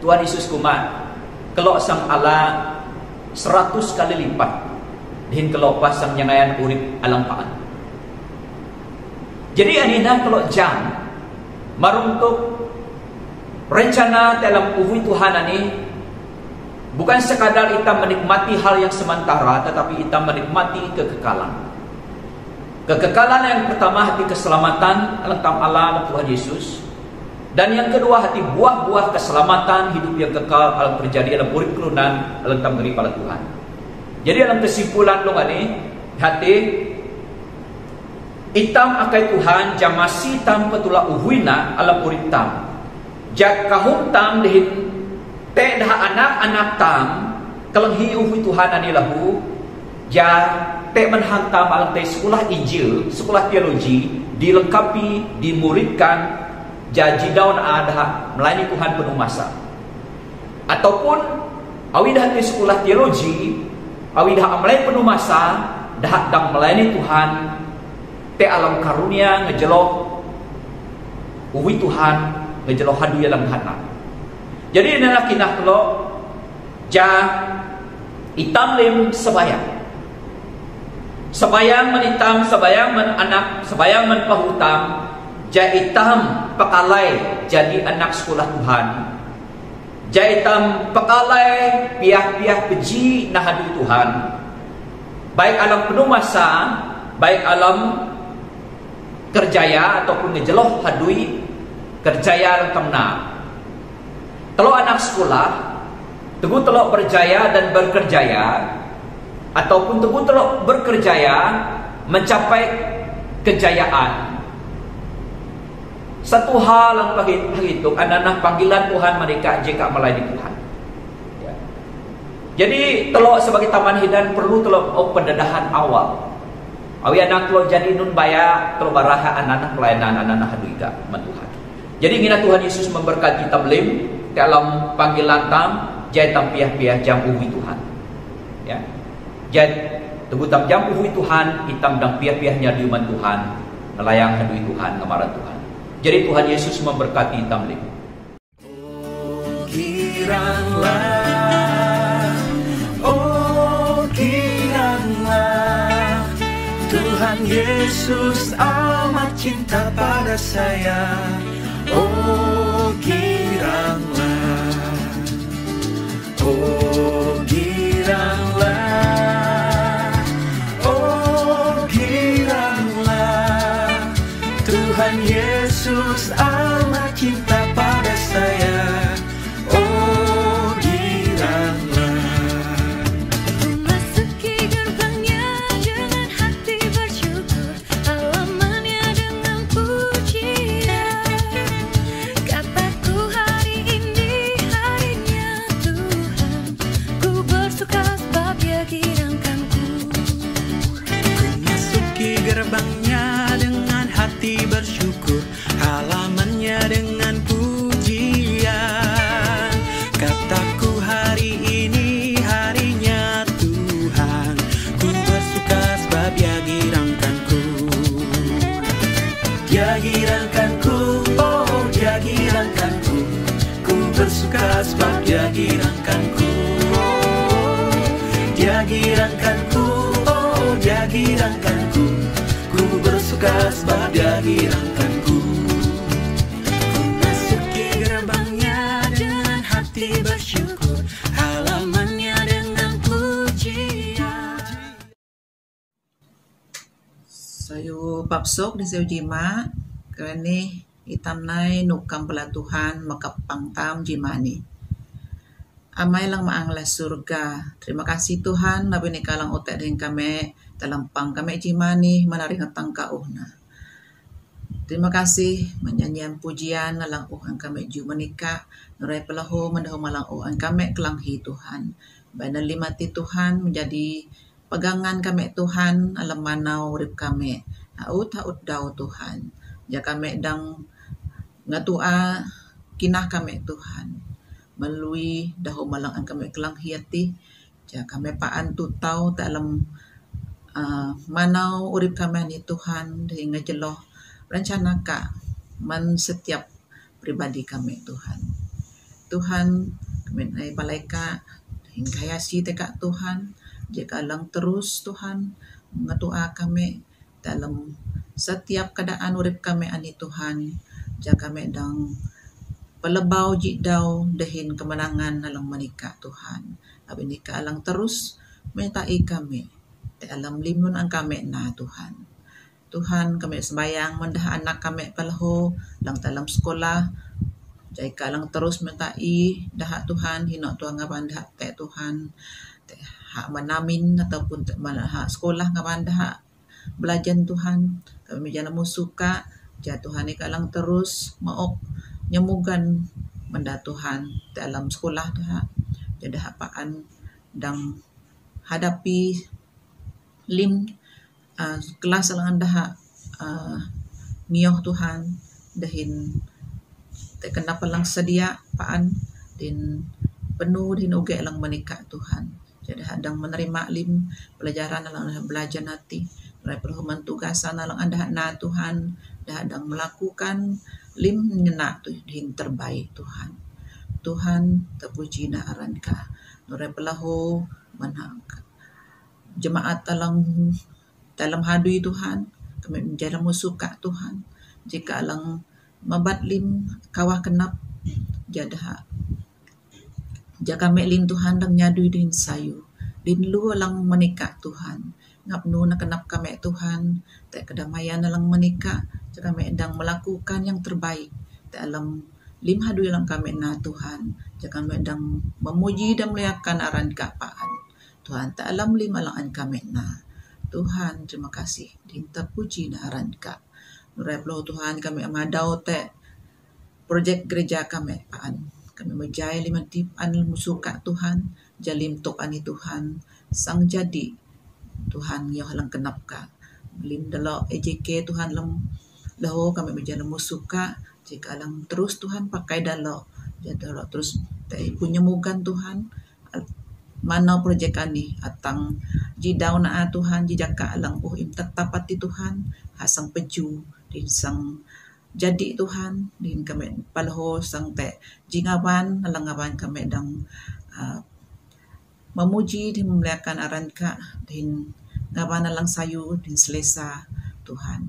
Tuhan Yesus kuman kelok sang Allah 100 kali lipat dihin kelok pas sang nyangayan urip alang paan. Jadi anina kelok jam maruntuk rencana dalam uhui Tuhan ini bukan sekadar kita menikmati hal yang sementara, tetapi kita menikmati kekekalan. Kekekalan yang pertama hati keselamatan alam Allah Tuhan Yesus, dan yang kedua hati buah-buah keselamatan hidup yang kekal alam terjadi dalam urip kelunan alam tam ngeri pada Tuhan. Jadi dalam kesimpulan lo ini hati itam akai Tuhan jamasi tam petula uhuina alam urip tam. Jak kahum tam dihin te dah anak-anak tam kelenghi uhui Tuhan ani lahu ja te menhantam alam te sekolah Injil, sekolah teologi dilengkapi, dimuridkan jaji daun ada melayani Tuhan penuh masa. Ataupun awi dah te sekolah teologi, awi dah melayani penuh masa, dah dang melayani Tuhan te alam karunia ngejelok uhui Tuhan ngejelok hadu dalam hana. Jadi inilah kinah kelok ja itam lim sebayang. Sebayang menitam, sebayang menanak, sebayang menpahutam, ja itam pakalai jadi anak sekolah Tuhan. Ja itam pakalai piah-piah peji nah hadu Tuhan. Baik alam penuh masa, baik alam kerjaya ataupun ngejeloh hadui kerjaya temna. Kalau anak sekolah teguh telok berjaya dan berkerjaya, ataupun teguh telok berkerjaya mencapai kejayaan, satu hal yang berhitung adalah panggilan Tuhan mereka jika melayani Tuhan. Ya. Jadi telok sebagai taman hidan perlu telok pendedahan awal. Awi anak telok jadi nun baya telok baraha anak pelayanan anak haduika Tuhan. Jadi ngina Tuhan Yesus memberkati tablim dalam panggilan tam jai tam piah-piah jam uhui Tuhan. Ya. Jai teguh tam jam uhui Tuhan, hitam dang piah-piahnya diuman Tuhan, nelayang hadui Tuhan, ngamaran Tuhan. Jadi Tuhan Yesus memberkati tablim. Oh giranglah, oh giranglah, Tuhan Yesus amat cinta pada saya. Oh giranglah, oh giranglah, oh giranglah, Tuhan Yesus amat cinta pada saya. Oh giranglah. Memasuki gerbangnya dengan hati bersyukur, halamannya dengan pujian. Kataku hari ini harinya Tuhan, ku bersuka sebab Dia girangkanku. Memasuki gerbangnya dengan hati bersyukur, halamannya dengan pujian. Kataku hari ini harinya Tuhan, ku bersuka sebab Dia girangkanku. Dia girangkanku, oh Dia girangkanku, ku bersuka sebab Dia girangkanku. Dia girangkanku, oh Dia girangkanku, ku bersuka sebab Dia girangkanku. Memasuki gerbangnya dengan hati bersyukur, halamannya dengan pujian. Sayo papsok di sayo jima kerana hitam nai nukam pela Tuhan makapang tam jima ni. amai lang maanglah surga. Terima kasih Tuhan, nabi ni kalang otak dengan kami, talampang kami jimani, menaring hatang kauhna. Terima kasih menyanyian pujian nalang uhan kami ju menikah, nurai pelaho mendahu malang uhan kami kelanghi Tuhan. Baina limati Tuhan menjadi pegangan kami Tuhan, alam manau urip kami. Haut dau Tuhan. Ja kami dang ngatua kinah kami Tuhan. Melalui dahu malang an kami kelanghi hati, ja kami paan tutau dalam manau urip kami ni Tuhan hingga jeloh rencana ka man setiap pribadi kami Tuhan. Tuhan kami ay palaika hingga yasi teka Tuhan, jika lang terus Tuhan mengatua kami dalam setiap keadaan urip kami ani Tuhan, jika kami dang pelebau jidau dehin kemenangan dalam menikah Tuhan. Abi nikah alang terus mentai kami dalam limun ang kami na Tuhan. Tuhan kami sembayang mendah anak kami palho lang dalam sekolah. Jai kalang terus mentai dah Tuhan hino tuang ngaban dah te Tuhan. Te hak manamin ataupun te hak sekolah ngaban dah belajar Tuhan. Kami jana musuka ja Tuhan ni kalang terus maok nyemugan menda Tuhan dalam sekolah dah. Jadi apaan dang hadapi lim kelas lang dah ngioh Tuhan dahin te kenapa lang sedia paan din penuh din uge lang menikah Tuhan. Jadi hadang menerima lim pelajaran lang belajar nanti. Mulai perhuman tugasan lang anda na Tuhan. Dah hadang melakukan lim ngena tu din terbaik Tuhan. Tuhan terpuji na aran ka. Nurai pelahu manang jemaat dalam hadui Tuhan, kami menjadi musuka Tuhan. Jika lang mabat lim kawah kenap jadah. Jaka kami lim Tuhan dang nyadui din sayu. Din lu lang menikah Tuhan. Ngap nu na kenap kami Tuhan. Tak kedamaian lang menikah. Jaka kami dang melakukan yang terbaik dalam lim hadui lang kami na Tuhan. Jaka kami dang memuji dan melihatkan aran kapaan. Tuhan tak alam lima lang kami na. Tuhan terima kasih. Dinta puji na aran ka. Nurai peluh Tuhan kami amadau te projek gereja kami paan. Kami menjaya lima tipan musuka Tuhan. Jalim tok ani Tuhan. Sang jadi Tuhan yang halang kenap ka. Lim dalo EJK Tuhan lam laho kami menjadi musuka. Jika lang terus Tuhan pakai dalo. Jadi terus te punya mugan Tuhan. Mana projek ani atang jidau na Tuhan jijaka alang im tetapati Tuhan hasang peju din sang jadi Tuhan din kami palho sang te jingawan alangawan kami dang memuji din memuliakan aran ka din ngawan alang sayu din selesa Tuhan.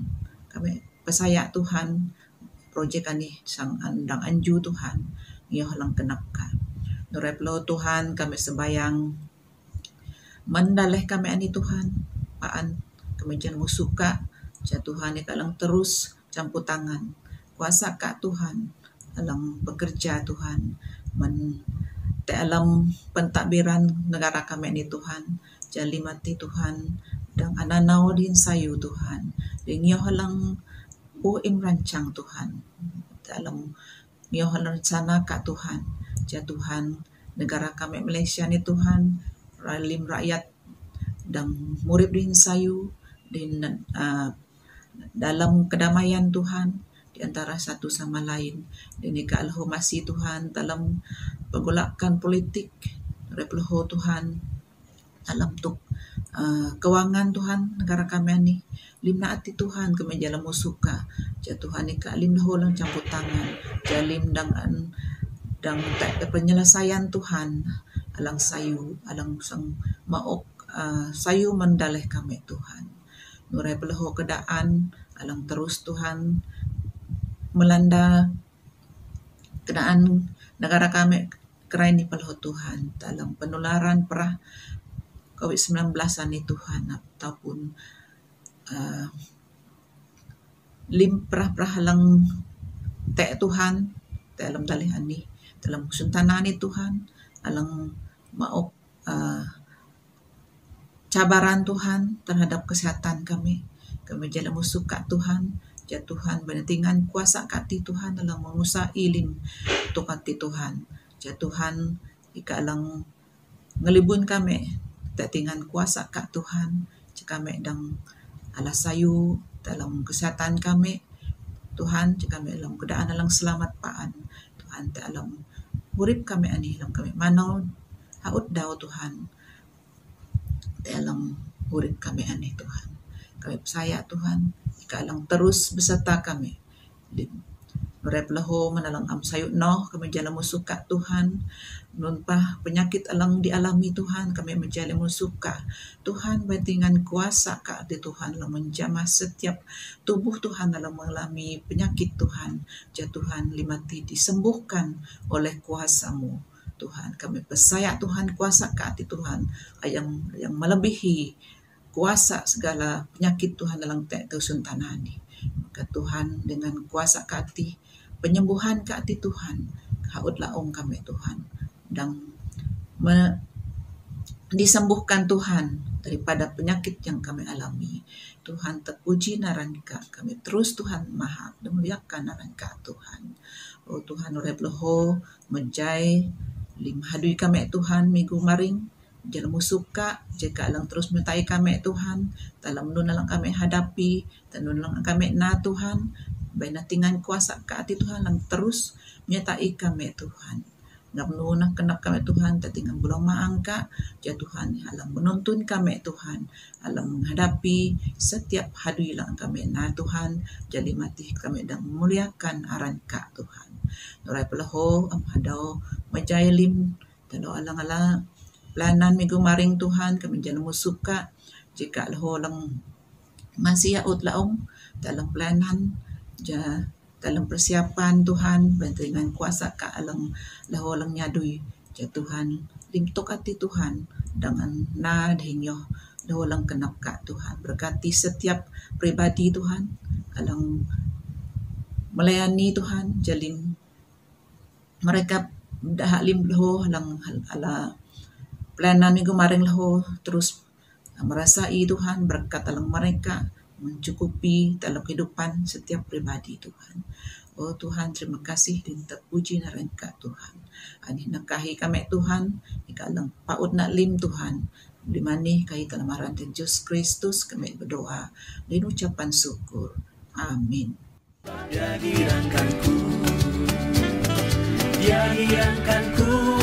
Kami pesaya Tuhan projek ani sang andang anju Tuhan ngiyo lang kenap ka. Nureplo Tuhan kami sembayang mendaleh kami ani Tuhan paan kami jangan musuka ja Tuhan ni kalang terus campur tangan kuasa ka Tuhan alang bekerja Tuhan men te alam pentadbiran negara kami ni Tuhan jali mati Tuhan dang ananau din sayu Tuhan dingyo halang im rancang Tuhan dalam ngio halang rencana ka Tuhan ja Tuhan negara kami Malaysia ni Tuhan ralim rakyat dan murid din sayu din dalam kedamaian Tuhan di antara satu sama lain dan ikalho masih Tuhan dalam pergolakan politik reploho Tuhan dalam tuk kewangan Tuhan negara kami ni limna ati Tuhan kami jalan musuka ja Tuhan ika lim dah lang campur tangan jalim dan penyelesaian Tuhan alang sayu alang sang maok sayu mendaleh kami Tuhan nurai peleho kedaan alang terus Tuhan melanda kedaan negara kami kerai ni peleho Tuhan dalam penularan perah COVID-19 ani Tuhan ataupun lim perah halang te Tuhan dalam dalih ani dalam kesuntanan ni Tuhan alang maok cabaran Tuhan terhadap kesehatan kami. Kami jalan musuka Tuhan, ja Tuhan benatingan kuasa kati Tuhan dalam mengusa ilim untuk kati Tuhan. Ja Tuhan ika alang ngelibun kami datingan kuasa kak Tuhan. Ja kami dang ala sayu dalam kesehatan kami. Tuhan ja kami dalam keadaan alang selamat paan. Tuhan ta alam urip kami ani dalam kami manau haut daw Tuhan. Ta alam urip kami ani Tuhan. Kami percaya Tuhan, ika alang terus beserta kami. Merep leho menalang am sayut noh, kami jalan musuka Tuhan. Nun pah penyakit alang dialami Tuhan, kami menjalani musuka. Tuhan bantingan kuasa ka di Tuhan alang menjamah setiap tubuh Tuhan alang mengalami penyakit Tuhan. Ja Tuhan limati disembuhkan oleh kuasa-Mu. Tuhan, kami percaya Tuhan kuasa ka di Tuhan yang melebihi kuasa segala penyakit Tuhan dalam tusun tanah ini. Maka Tuhan dengan kuasa kati, penyembuhan kati Tuhan, haut laong kami Tuhan, dan disembuhkan Tuhan daripada penyakit yang kami alami. Tuhan terpuji narangka, kami terus Tuhan maha memuliakan narangka Tuhan. Oh Tuhan urep leho menjai lim hadui kami Tuhan minggu maring, jalan musuka, jika alang terus menyertai kami Tuhan, dalam nun alang kami hadapi, dan nun alang kami na Tuhan, baik natingan kuasa kati Tuhan, alang terus menyertai kami Tuhan. Ngap nunah kenap kami Tuhan, tatingan bulang maangka, ja Tuhan, alang menuntun kami Tuhan, alang menghadapi setiap hadui lang kami na Tuhan, jadi mati kami dan memuliakan aranka Tuhan. Nurai pelaho, am hadau, majayalim, dan alang-alang, planan minggu maring Tuhan kami jangan musuka jika laholang masih yaut laong dalam planan ja dalam persiapan Tuhan bantuan kuasa ka alang laholang nyadui ja Tuhan limtok ati Tuhan dengan na dhinyo laholang kenap ka Tuhan berkati setiap pribadi Tuhan alang melayani Tuhan jalin mereka dah lim loh alang ala planan minggu maring leho terus merasai Tuhan berkat dalam mereka mencukupi dalam kehidupan setiap pribadi Tuhan. Oh Tuhan, terima kasih dan terpuji narangka Tuhan. Ani nakahi kami Tuhan, ikalang paut nak lim Tuhan. Di mana kahi kelamaran dan Yesus Kristus kami berdoa dan ucapan syukur. Amin. Dia hirangkanku, dia hirangkanku.